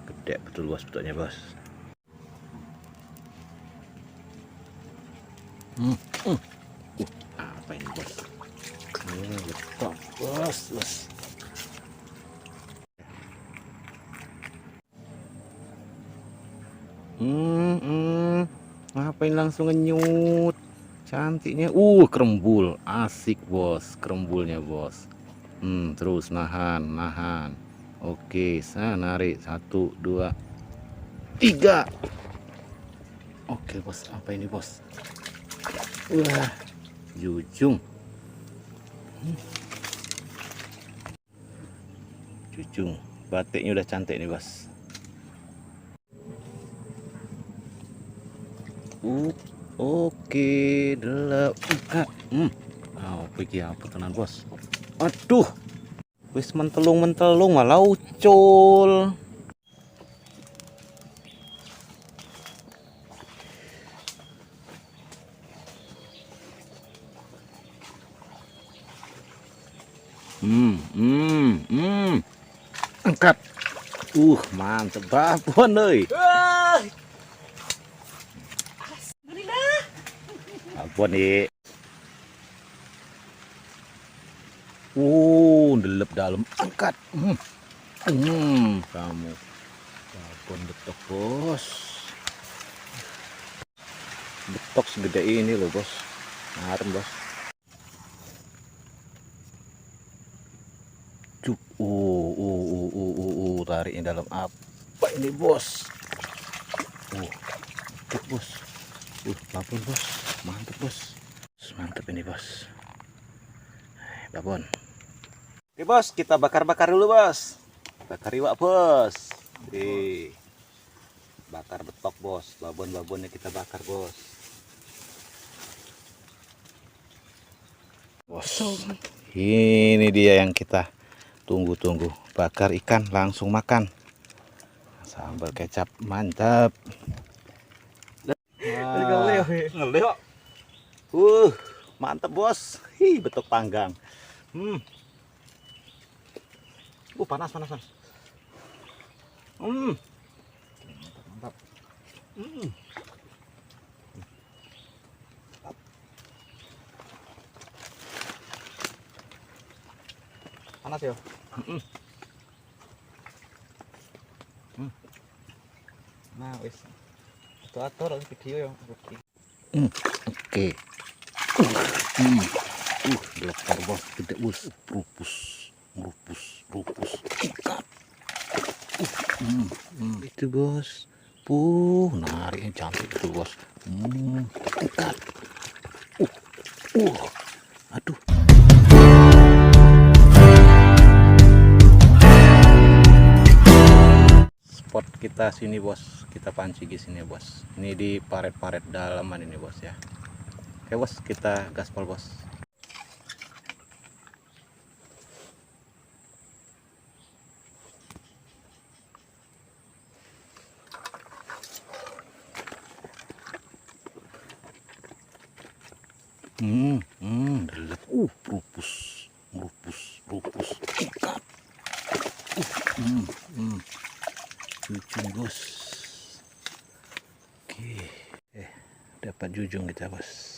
Gede betul bos betulnya bos. Apa ini bos? Betul bos. Ngapain langsung ngenyut? Cantiknya. Kerembul. Asik, bos. Kerembulnya, bos. Terus nahan. Oke, saya narik. 1, 2, 3. Oke, bos. Apa ini, bos? Wah, jujung. Jujung. Batiknya udah cantik nih, bos. Oke, delap. Pikir apa tenan, bos? Aduh, wis mentelung malah ucul. Angkat. Mantep babon euy. Babon nih. Delep dalam. Angkat. Kamu. Babon betok, bos. Betok segede ini loh, bos. Ngarem, bos. Cuk. Tariknya dalam apa ini, bos? Cuk, bos. Babon, bos. Mantep, bos. Mantep ini, bos. Babon. Oke, bos, kita bakar-bakar dulu, bos. Bakar iwak, bos. Bakar betok, bos. Babon-babonnya kita bakar, bos. Ini dia yang kita tunggu-tunggu. Bakar ikan langsung makan. Sambal kecap mantap. Mantap, bos. Betok panggang. Panas. Mantap. Panas ya. Nah, wis. Atur video ya. Oke. Belakar, bos. Gede, bos. Rupus. Itu, bos. Nariknya cantik itu, bos. Ikat. Aduh. Spot kita sini, bos. Kita pancing di sini, bos. Ini di paret-paret dalaman ini, bos ya. Oke, bos, kita gaspol, bos. Delep. Rupus. Ikat. Jujung, bos. Oke. Dapat jujung kita, bos.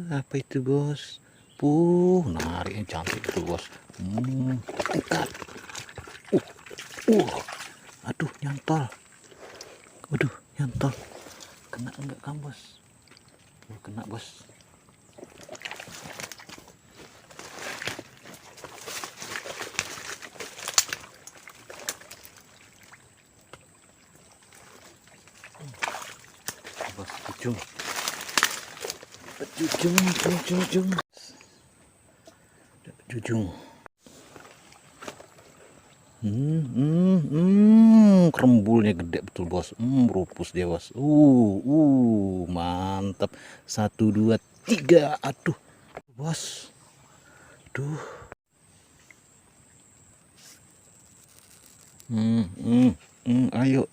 Apa itu, bos? Nariknya cantik itu, bos. Ikat. Aduh, nyantol. Kena enggak, kan, bos? Kena, bos. Bos, jujung. Kerembulnya gede betul, bos. Rupus dia, bos. Mantap. 1, 2, 3. Aduh, bos. Ayo.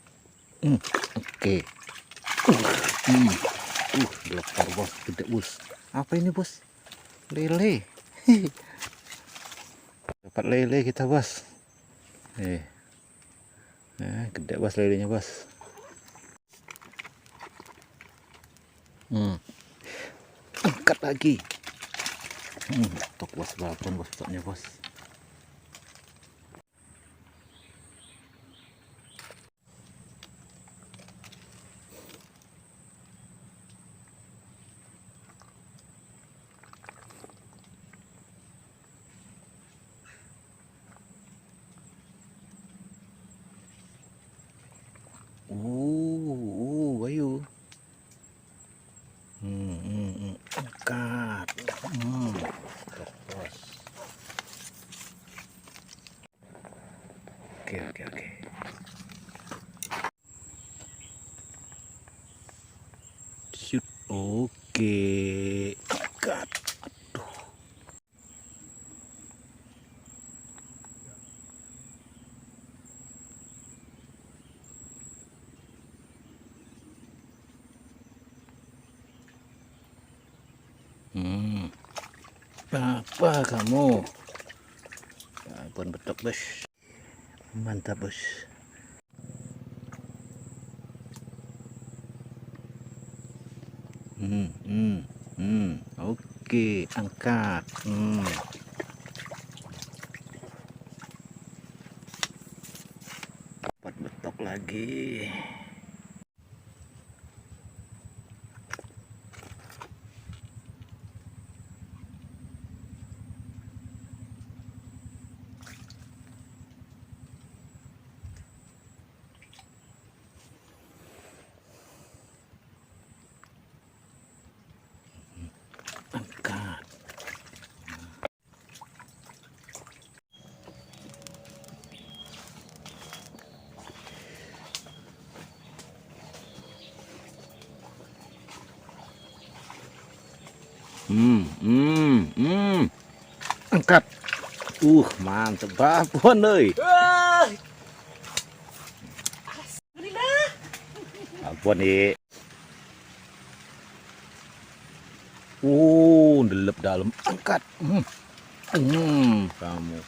Oke. Belakar, bos. Gede, bos. Apa ini, bos? Lele. Dapat lele kita, bos. Gede, bos, lelenya, bos. Angkat lagi. Tok bos, walaupun bos toknya bos. Ayo. Angkat. Tok bos. Oke. Shoot. Oke. Angkat. Aduh. Apa kamu? Ya ampun, betok bos. Mantap bos. Oke, angkat. Dapat betok lagi. Angkat. Angkat. Mantep babon euy. Babon nih. Delep dalam. Angkat. Kamu.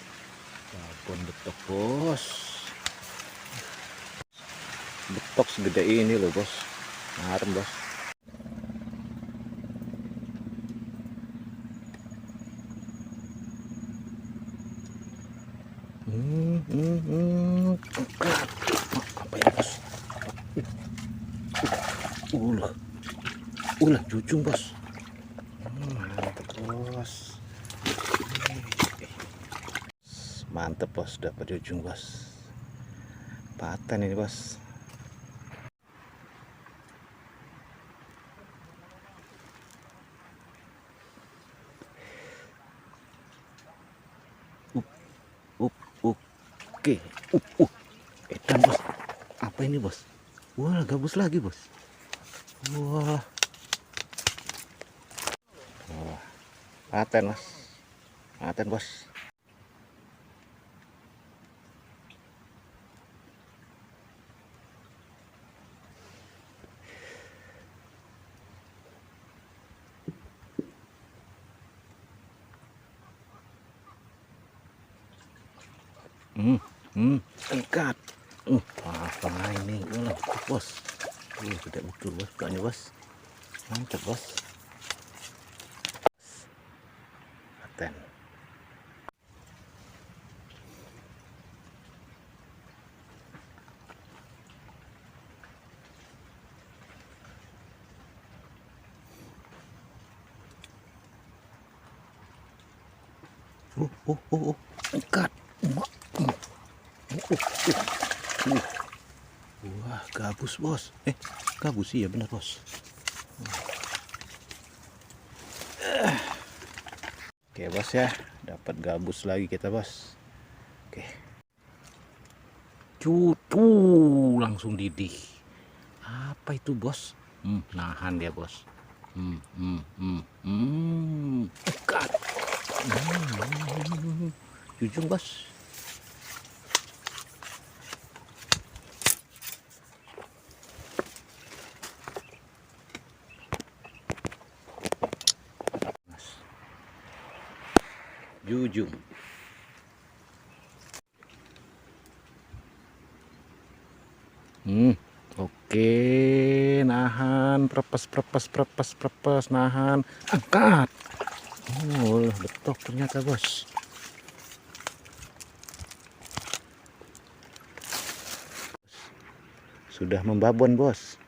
Babon betok bos. Betok segede ini loh bos. Ngarem bos. Angkat. Apa ya bos? Jujung bos. Mantap bos. Mantap bos, dapat jujung bos. Paten ini bos. Oke. Edan bos. Apa ini bos? Wah, gabus lagi bos. Wah. Paten mas. Paten bos. Angkat. Apa ini? Bos. Gede betul bos, kayaknya bos. Mantap bos. Paten. Angkat. Wah, gabus bos. Gabus iya benar bos. Oke bos ya, dapat gabus lagi kita bos. Oke. Cucu langsung didih. Apa itu bos? Nahan dia bos. Angkat. Jujung bos. Jujung. Oke, nah nahan, prepes, nahan, angkat. Oh, betok ternyata bos. Sudah membabon bos.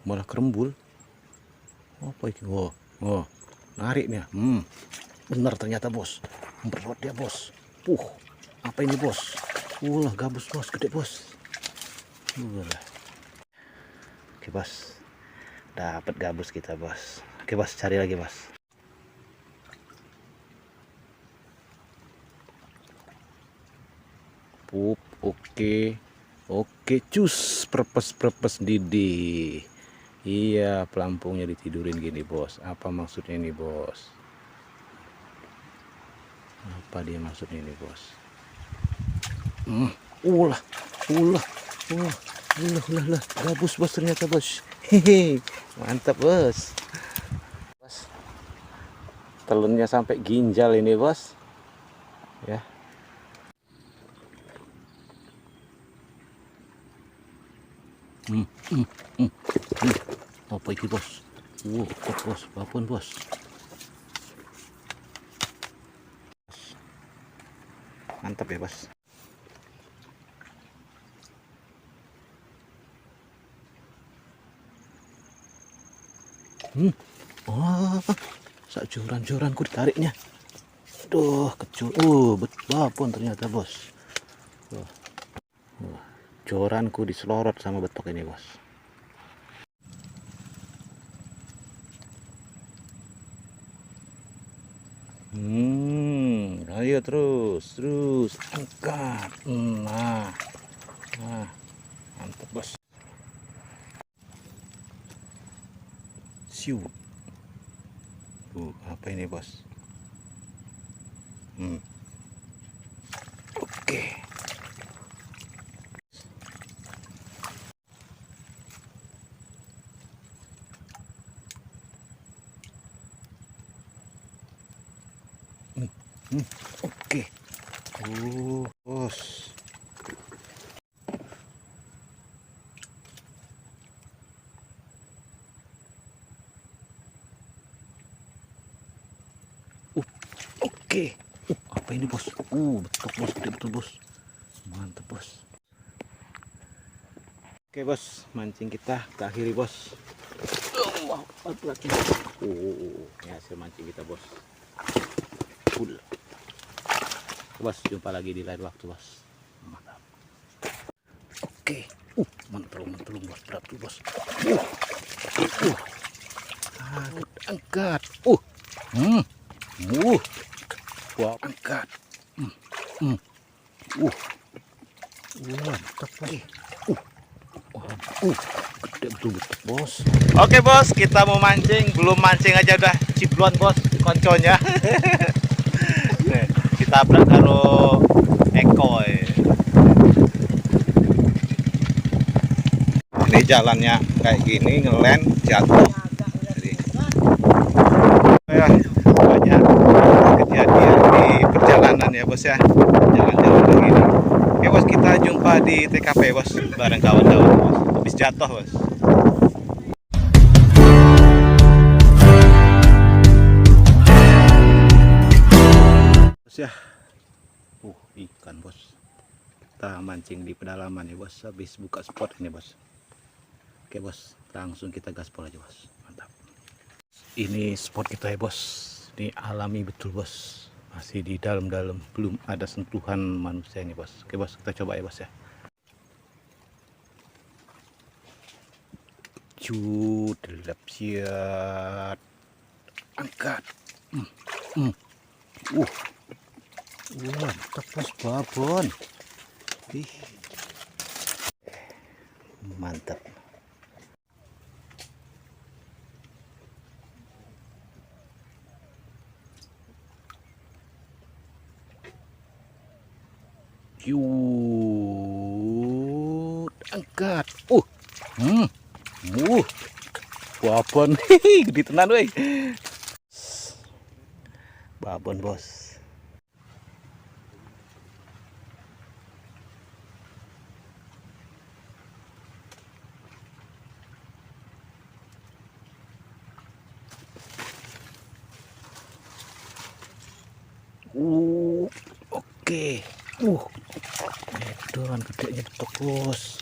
Malah kerembul. Apa itu? Narik nih. Benar ternyata bos. Memperbuat dia bos. Apa ini bos? Gabus bos, gede bos. Oke bos, dapat gabus kita bos. Oke bos, cari lagi bos. Oke, cus, prepes Didi. Iya, pelampungnya ditidurin gini bos. Apa maksudnya ini bos? Apa dia maksudnya ini bos? Gabus bos ternyata bos. Hehe, mantap bos. Telurnya sampai ginjal ini bos. Ya. Apa itu bos? Bos, babon bos. Mantap ya bos. Sak joran-joranku ditariknya. Aduh, kecil. Babon ternyata bos. Joranku diselorot sama betok ini bos. Ayo terus angkat. Nah, mantap bos. Siu. Apa ini bos? Oke. Oke. Bos. Oke. Apa ini bos? Betul bos, betul bos. Mantap bos. Oke bos, mancing kita akhiri bos. Ini hasil mancing kita bos. Bos, jumpa lagi di lain waktu bos. Mantap. Oke. Mantelung bos, berat tuh bos. Angkat. Angkat. Mantap lagi. Gede betul bos. Oke bos, kita mau mancing. Belum mancing aja udah ciblon bos konconya. Kita tabrak karo ekoi. Ini jalannya kayak gini, ngelen jatuh. Jadi banyak kejadian di perjalanan ya bos ya, jalan-jalan kayak gini. Oke bos, kita jumpa di TKP bos, bareng kawan-kawan bos. Habis jatuh bos. Ya, ikan bos. Kita mancing di pedalaman ya bos. Habis buka spot ini bos. Oke bos, langsung kita gaspol aja bos. Mantap. Ini spot kita ya bos. Ini alami betul bos. Masih di dalam-dalam, belum ada sentuhan manusia ini bos. Oke bos, kita coba ya bos ya. Delap siap. Angkat. Mantap bos, babon. Mantap. Angkat. Babon. Gede tenan weh. Babon bos. Uh, oke. Edan gedenya betok bos.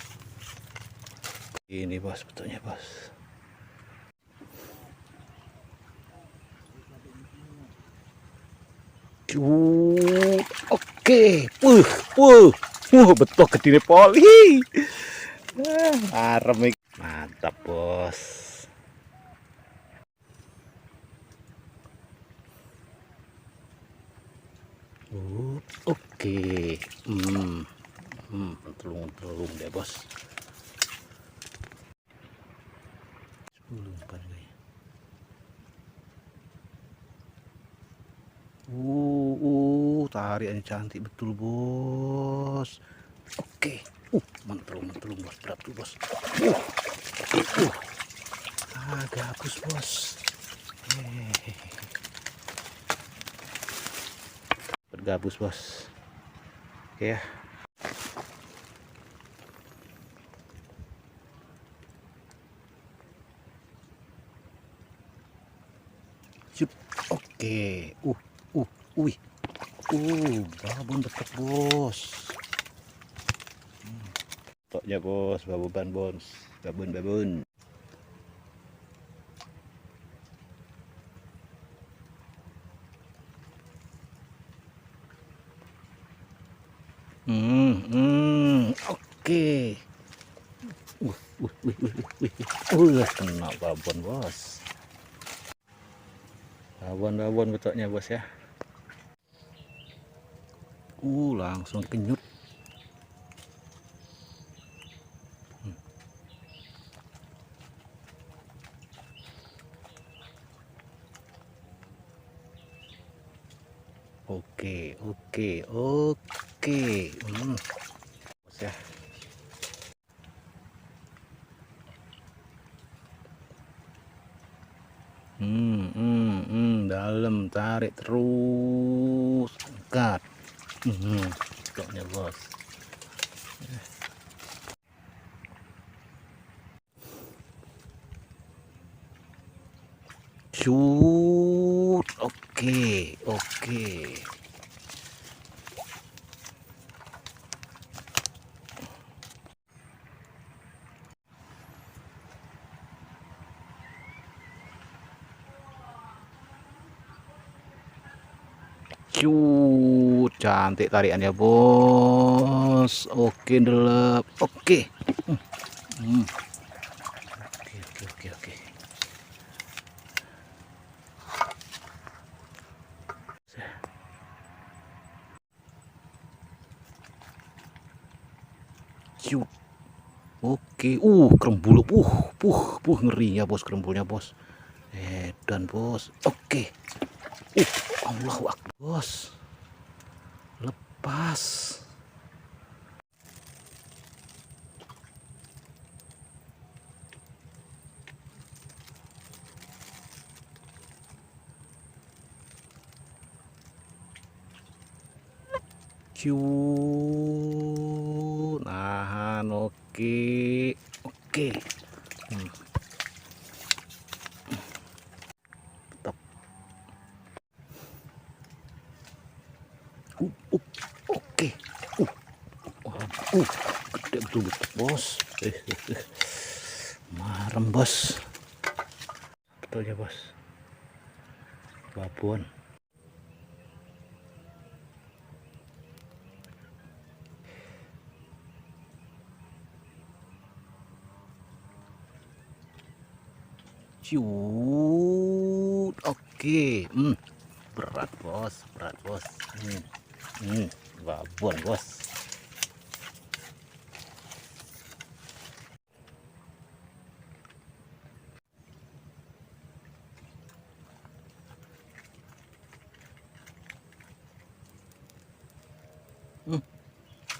Ini bos, betulnya bos. Oke. Betok gedine poli. Arem. Mantap bos. Oke. Telung deh bos. 10 umpan nih. Tariannya cantik betul bos. Oke. Mentelung bos, berat tuh bos. Gabus bos. Bergabus bos. Oke ya. Oke. Babon betok bos. Toknya bos, babon bos. Babon. Oke. Kena babon bos. Babon betoknya bos ya. Langsung kenyut. Oke. Bos ya. Dalam, tarik terus, angkat. Betoknya bos. Shoot. Oke. Cantik tariannya bos. Oke, delep. Oke. Oke. Kerembul. Ngerinya bos, kerembulnya bos. Dan bos. Oke. Allahu Akbar bos. Lepas. Nahan. Oke. Tetap. Oke. Gede betul bos. Marem bos. Betulnya bos. Babon. Oke. Berat bos. Babon bos.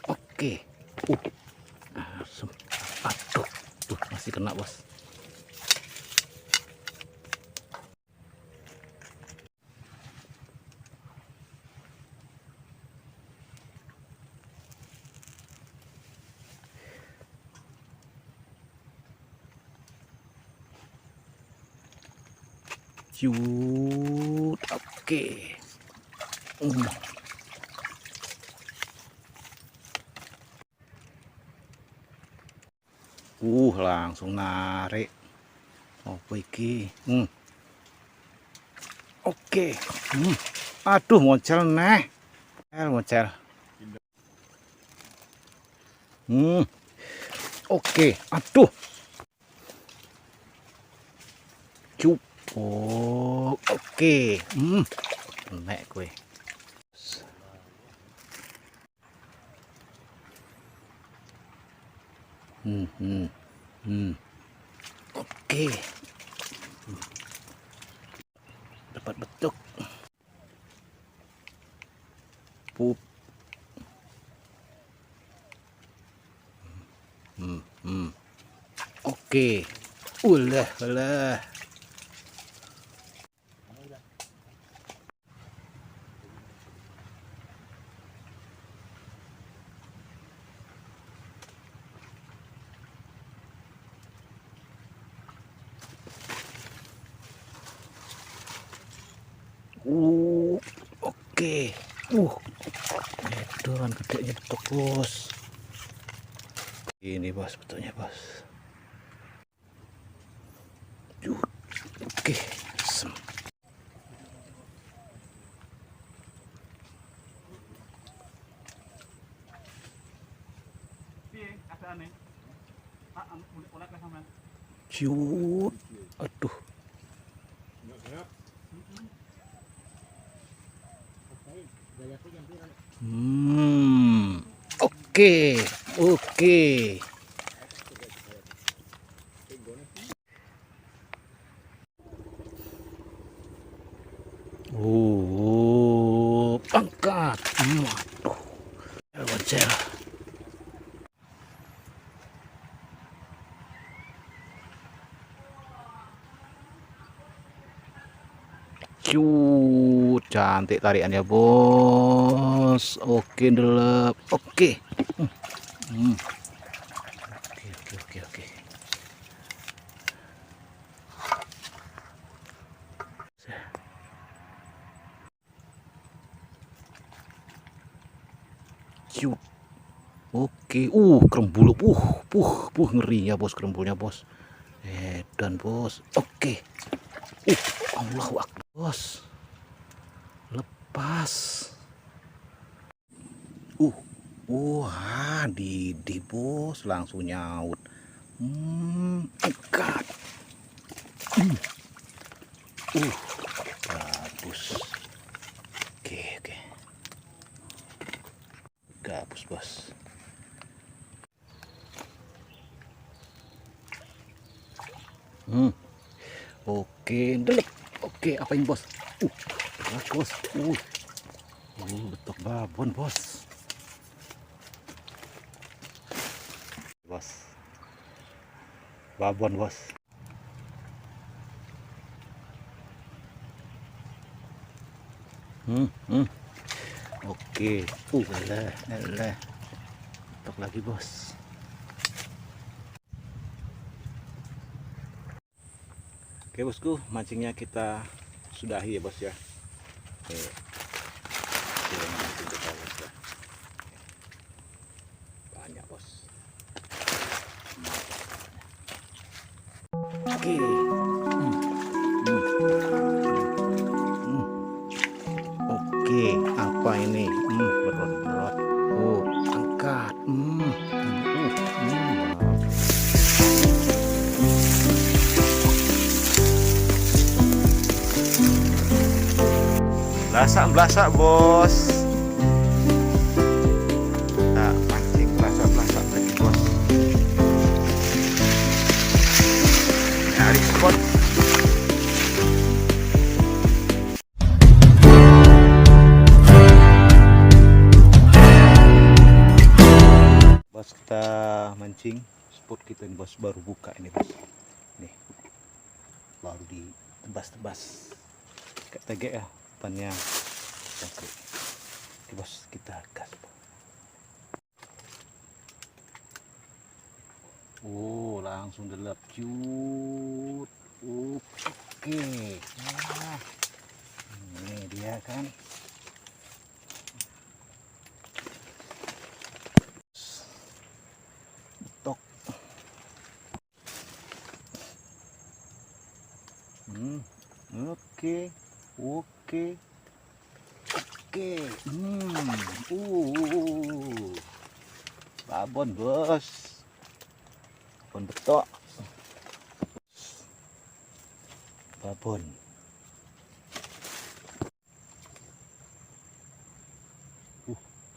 Oke. Aduh, tuh masih kena bos. Oke. Hmm. Langsung narik. Apa iki? Oke. Aduh, moncel neh. Moncel. Oke. Aduh. Cukup. Oke. Nek kowe. Oke. Dapat betuk. Pup. Oke. Ulah. Oke. Edan gedenya betok, bos. Ini bos, betulnya bos. Oke. Ciut. Aduh. Oke. Angkat. Aduh. Wajar. Cantik tariannya, bos. Oke, delep. Oke. Oke. Oke, kerembul. Ngeri ya, bos, kerembulnya, bos. Dan bos. Oke. Allahu Akbar, bos. Lepas. Didi, bos, langsung nyaut. Angkat. Bagus. Oke. Gabus, bos. Oke, delep. Oke, apa ini, bos? Bos. Betok babon, bos. Babon, bos. Oke. Alah. Betok lagi, bos. Oke, bosku, mancingnya kita sudahi ya, bos ya. Banyak, bos. Oke. Oke, apa ini? Berot. Angkat. Belasak, bos. Nah, mancing belasak lagi, bos. Nyari spot. Bos, kita mancing spot kita ini, bos. Baru buka ini, bos. Nih, baru ditebas-tebas kayak tegek ya depannya. Oke, bos, kita gas. Langsung delap, cut. Oke. Nah, ini dia kan. Oke, oke, oke. Babon bos, babon betok, babon.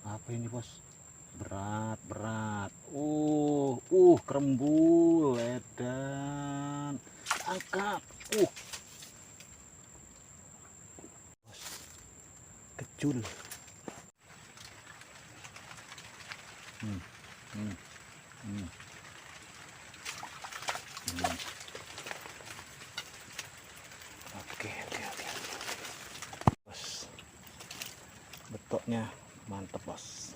Apa ini bos? Berat, berat. Kerembul, edan. Angkat. Bos, kecul. Oke. Bos, betoknya mantep bos.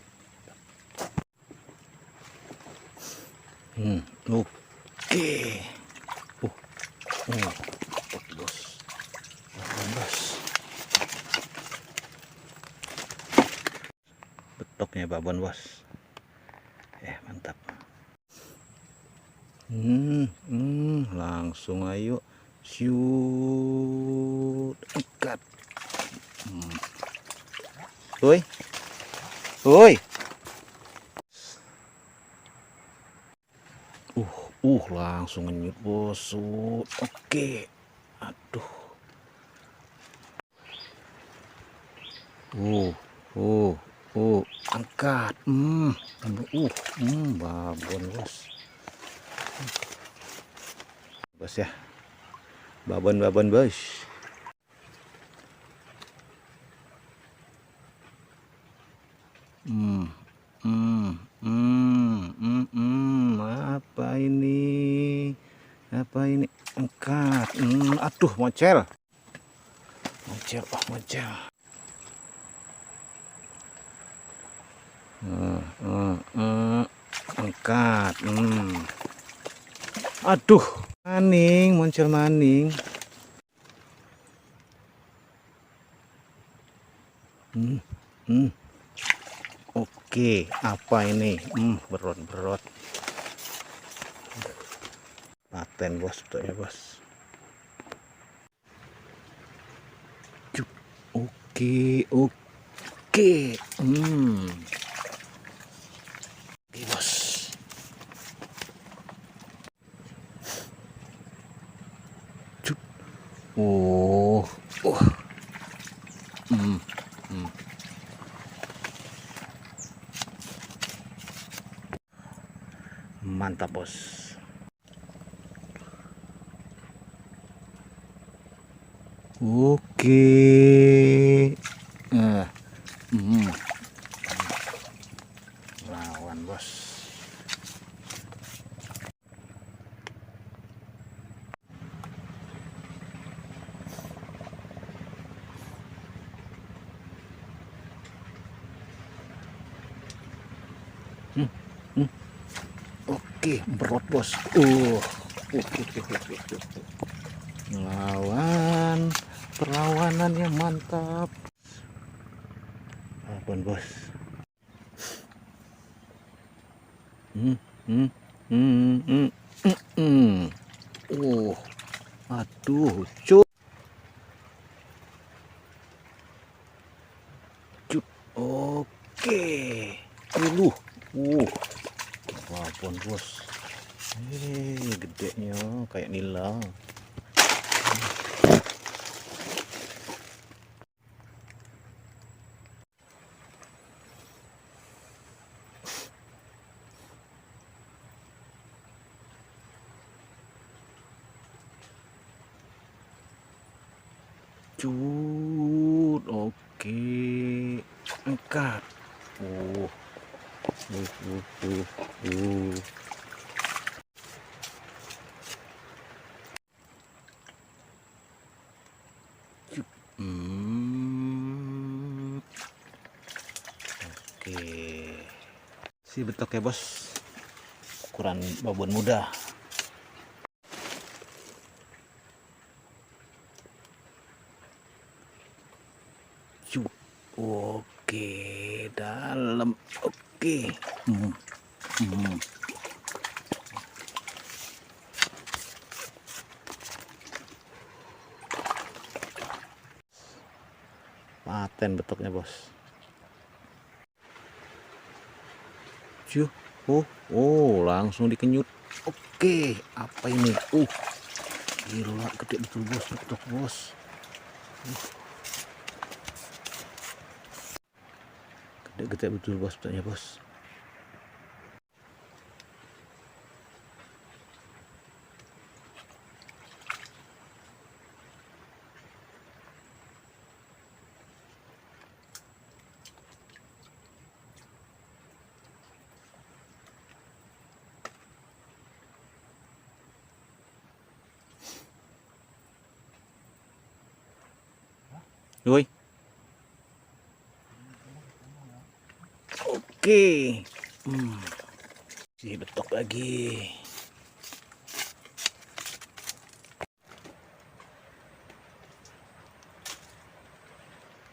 Oke. Bos. Betoknya babon bos. Mantap. Langsung ayo shoot, angkat. Woi. Langsung ngenyut bos. Oke. Aduh. Angkat. Babon bos. Bos ya. Babon bos. Apa ini? Angkat. Aduh, mocel. Mocel. Angkat. Aduh, muncul maning. Oke, apa ini? Berot. Paten bos, betulnya bos. Oke. Oke bos. Mantap bos. Oke. Lawan bos. Oke, berot bos. Melawan perlawanan yang mantap. Apaan bos? Aduh, cut. Oke. Apaan bos? Gedenya kayak nila. Cut. Oke, angkat. Oke, si betok ya bos, ukuran babon muda. Oke, dalam. Oke. paten betoknya bos. Cuh, langsung dikenyut. Oke, apa ini? Gila, gede betul bos, betok bos. Gede betul bos, betoknya bos. Woi. Oke. Si betok lagi.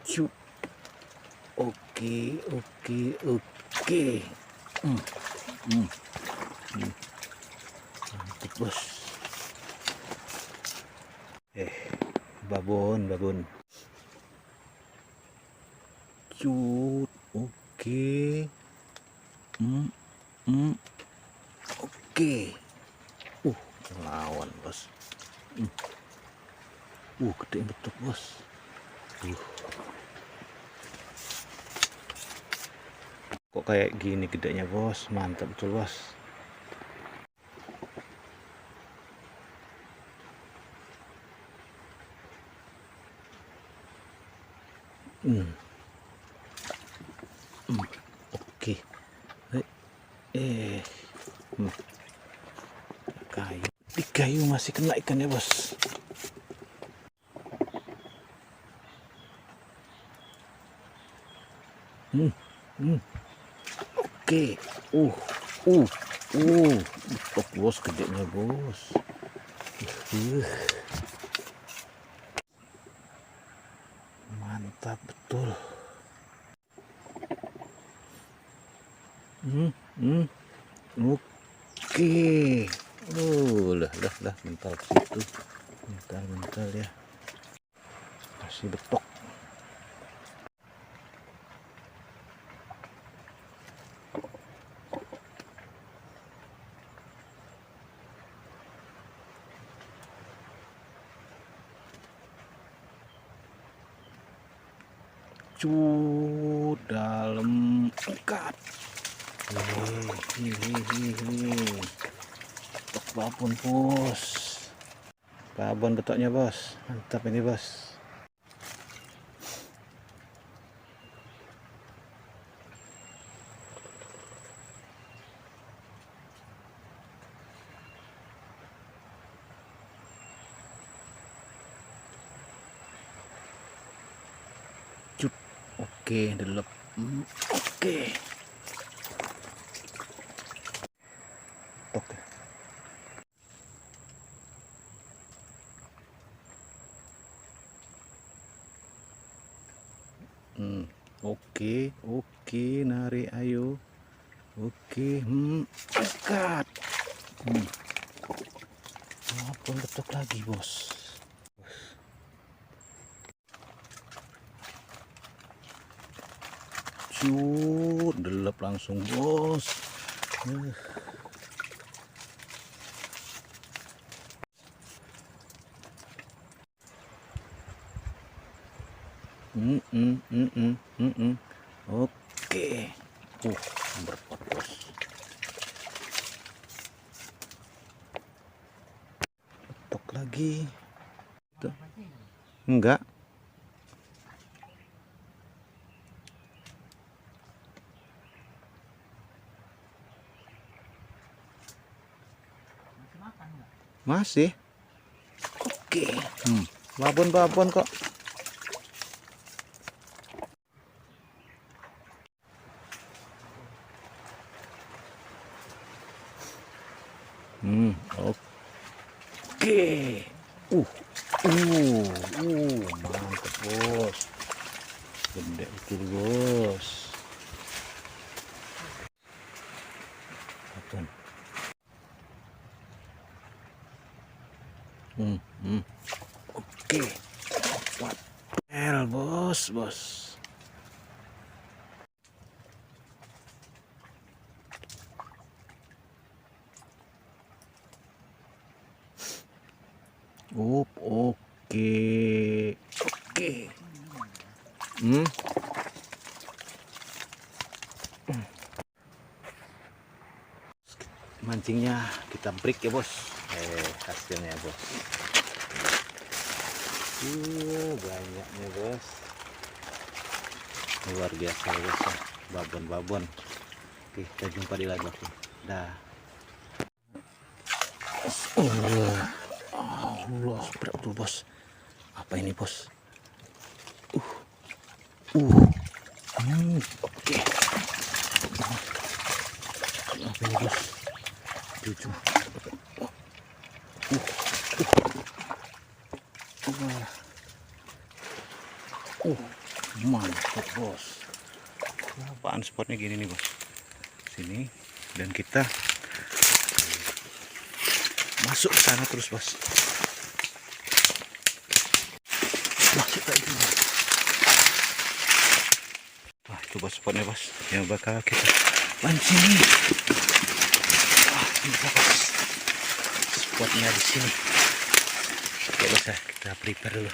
Cuk. Oke. Mantap bos. Babon. Cut. Oke. Oke. Lawan bos. Gede betul bos. Kok kayak gini gedenya bos, mantap betul bos. Oke. Kayu di kayu masih kena ikannya bos. Oke. Betok bos, gedenya bos. Mantap betul. Oke. Lah mental ke situ. Mental ya. Masih betok. Dalam ikat. Betok babon bos. Babon betoknya bos. Mantap ini bos. Oke, delep. Oke. Oke, narik ayo. Oke, ikat. Apa betok lagi bos? Delep langsung bos. Oke. Berpot bos. Betok lagi. Tuh. Enggak. Masih. Oke. Babon kok. Oke. Mantap bos. Gede betul bos. Oke. Bos. Mancingnya kita break ya bos. Hasilnya bos. Banyaknya bos. Luar biasa bos. Babon-babon. Oke, kita jumpa di lain waktu. Dah. Allah, berat tuh bos. Apa ini bos? Oke. Apa ini bos? Tujuh. Mantap bos. Apaan spotnya gini nih bos? Sini dan kita masuk ke sana terus bos. Masuk kayak gini. Wah, coba spotnya bos yang bakal kita pancing nih. Wah, bisa bos. Spotnya di sini. Oke bos ya, kita prepare dulu.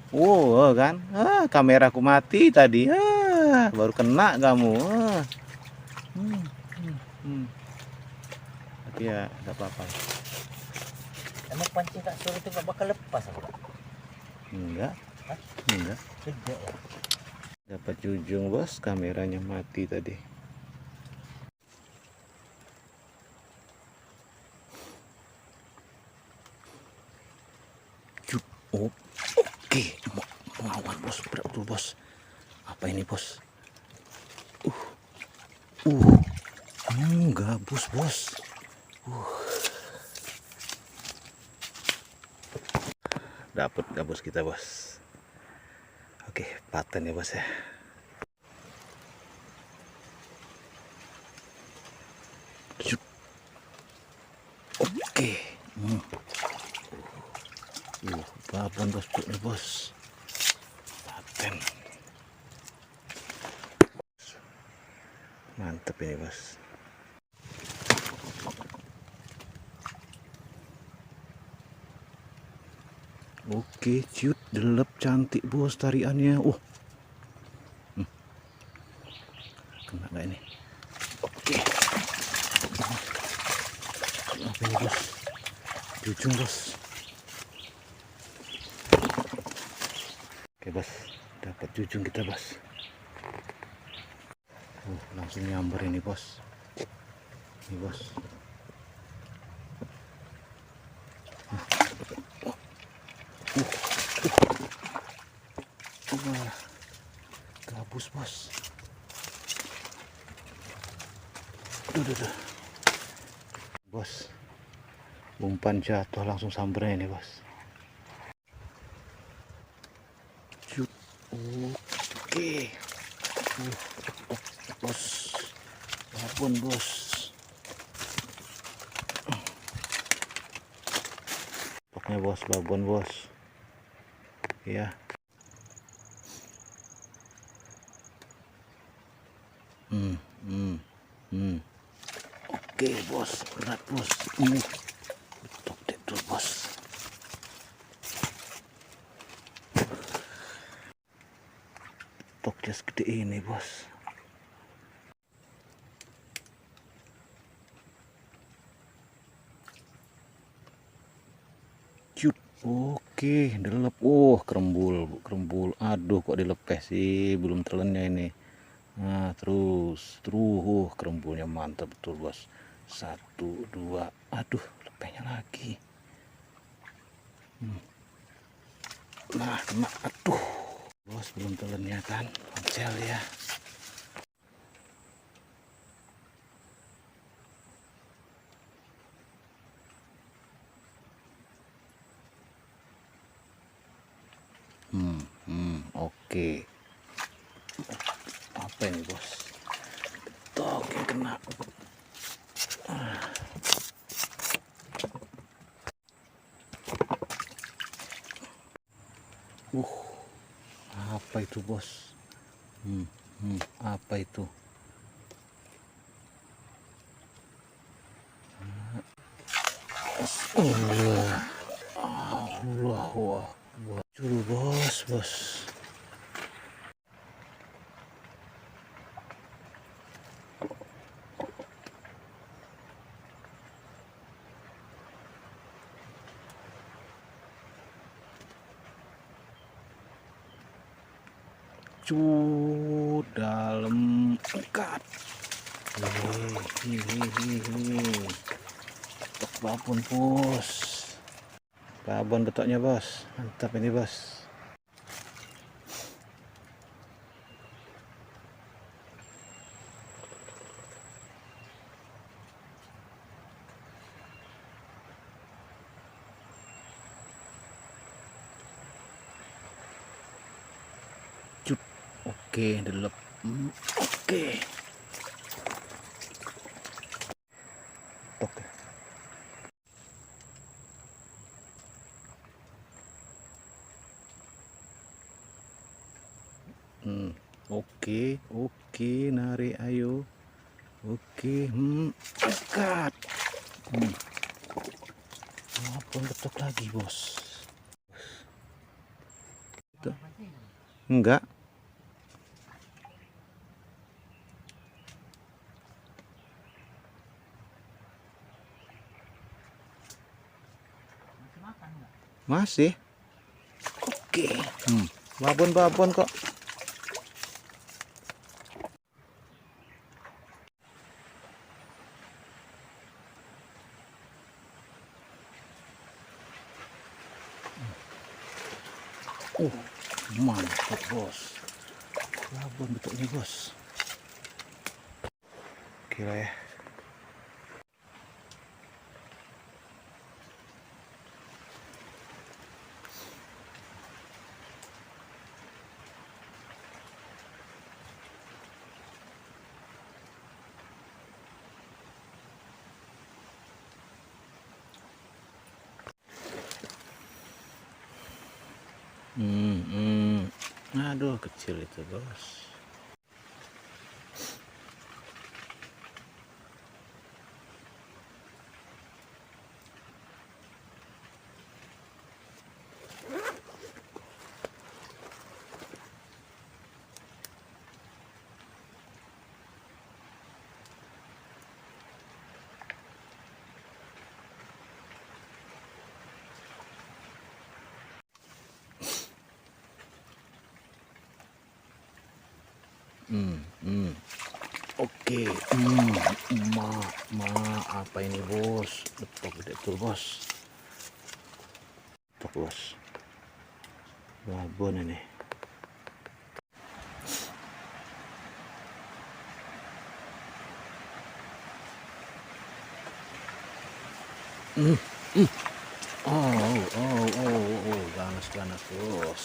Wow kan, kameraku mati tadi, baru kena kamu. Tapi ya nggak apa-apa. Emang pancing tak suruh itu nggak bakal lepas aku? Enggak, Hah? enggak. Tidak ya. Dapat jujung bos, kameranya mati tadi. Oh, oke, melawan bos, berat betul bos. Apa ini bos? Gabus bos. Dapat gabus kita bos. Oke, paten ya bos ya. Oke. Babon bos, bos. Paten. Mantep ini bos. Oke, ciut, delep cantik bos tariannya. Kena nggak ini? Oke. Apa ini bos? Jujung bos. Oke bos, dapat jujung kita bos. Langsung nyamber ini bos. Ini bos. Gabus bos. Duh. Bos, umpan jatuh langsung sambernya ini bos. Cut. Oke. Bos, babon bos. Pokoknya bos, babon bos. Ya. Oke bos, berat bos. Tok itu bos. Toknya segede ini bos. Cute. Oke, delep. Kerembul. Aduh, kok dilepeh sih, belum telennya ini. Nah, terus kerembulnya mantap betul bos. 1, 2, aduh, lepehnya lagi. Nah, aduh, bos belum telennya kan, oncel ya. Oke. Apa ini bos? Tok yang kena. Apa itu bos? Apa itu? wah, muncul bos. Dalam ikat. Betok babon bos. Babon betoknya bos, mantap ini bos. Oke, delep. Oke. Oke. Oke, narik ayo. Oke, angkat. Walaupun betok lagi, bos. Enggak. Masih. Oke. Babon kok. Mantap bos. Babon betulnya bos. Gila ya. Aduh, kecil itu bos. Oke, apa ini bos? Betok gede tuh bos. Betok bos. Babon ini. Ganas bos.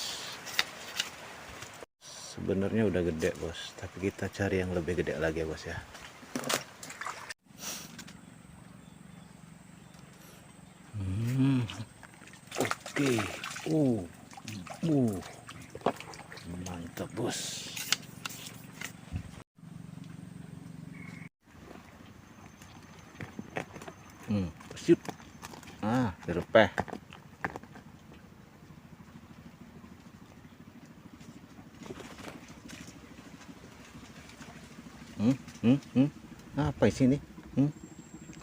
Sebenarnya udah gede bos, tapi kita cari yang lebih gede lagi ya bos ya. Oke. Mantap bos. Sip. Direpeh. Apa isi ini?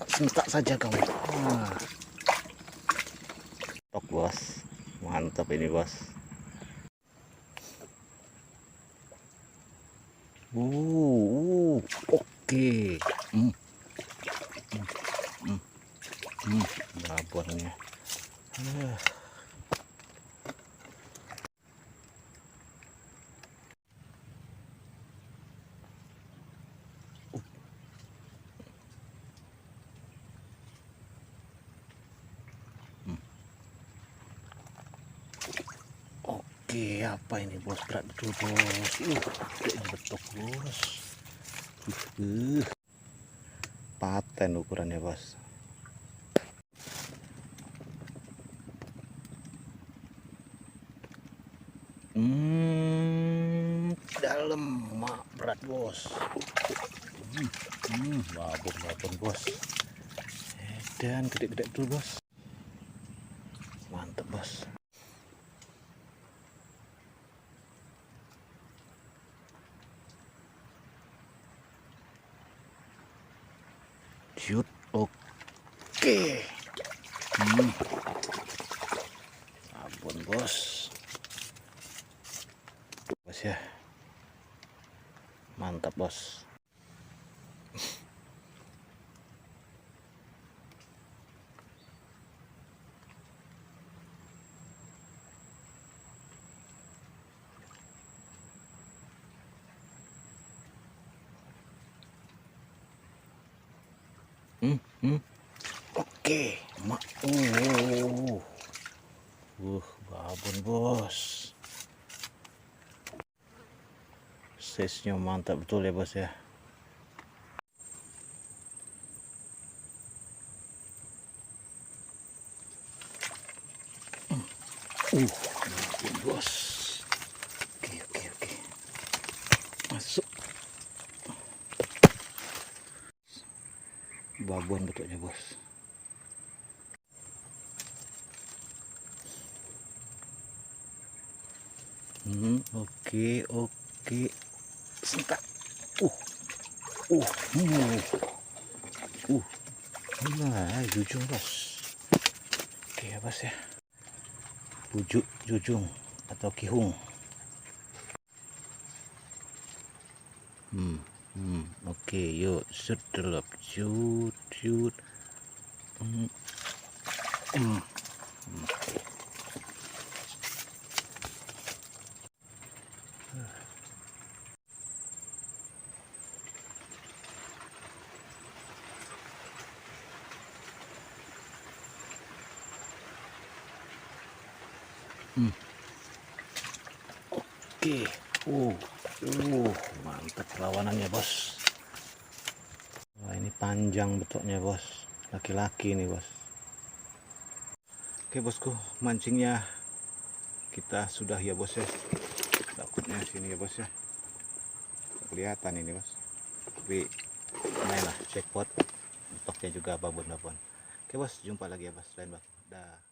Sentak saja kamu. Tok bos, mantap ini bos. Oke. Babonnya. Oke, apa ini bos? Berat betul bos. Kayaknya betok bos. Paten ukurannya bos. Dalam berat bos. Babon bos. Dan gede-gede tuh bos. Mantap bos. Shoot. Oke. Abon bos. Bos ya. Mantap bos. Oke, babon bos. Size-nya mantap betul ya bos ya. Babon bos. Oke. Masuk. Babon betulnya bos. Oke. Singkat. Nah, jujung bos. Oke ya bos ya. Jujung atau kihung. Oke, yuk shoot dulu. Shoot. Oke. Mantap lawanannya bos. Wah, ini panjang bentuknya bos. Laki-laki nih bos. Oke bosku, mancingnya kita sudah ya bos ya. Takutnya sini ya bos ya. Kelihatan ini bos. Tapi lumayan lah, jackpot. Bentuknya juga babon. Oke bos, jumpa lagi ya bos. Lain bos. Dah.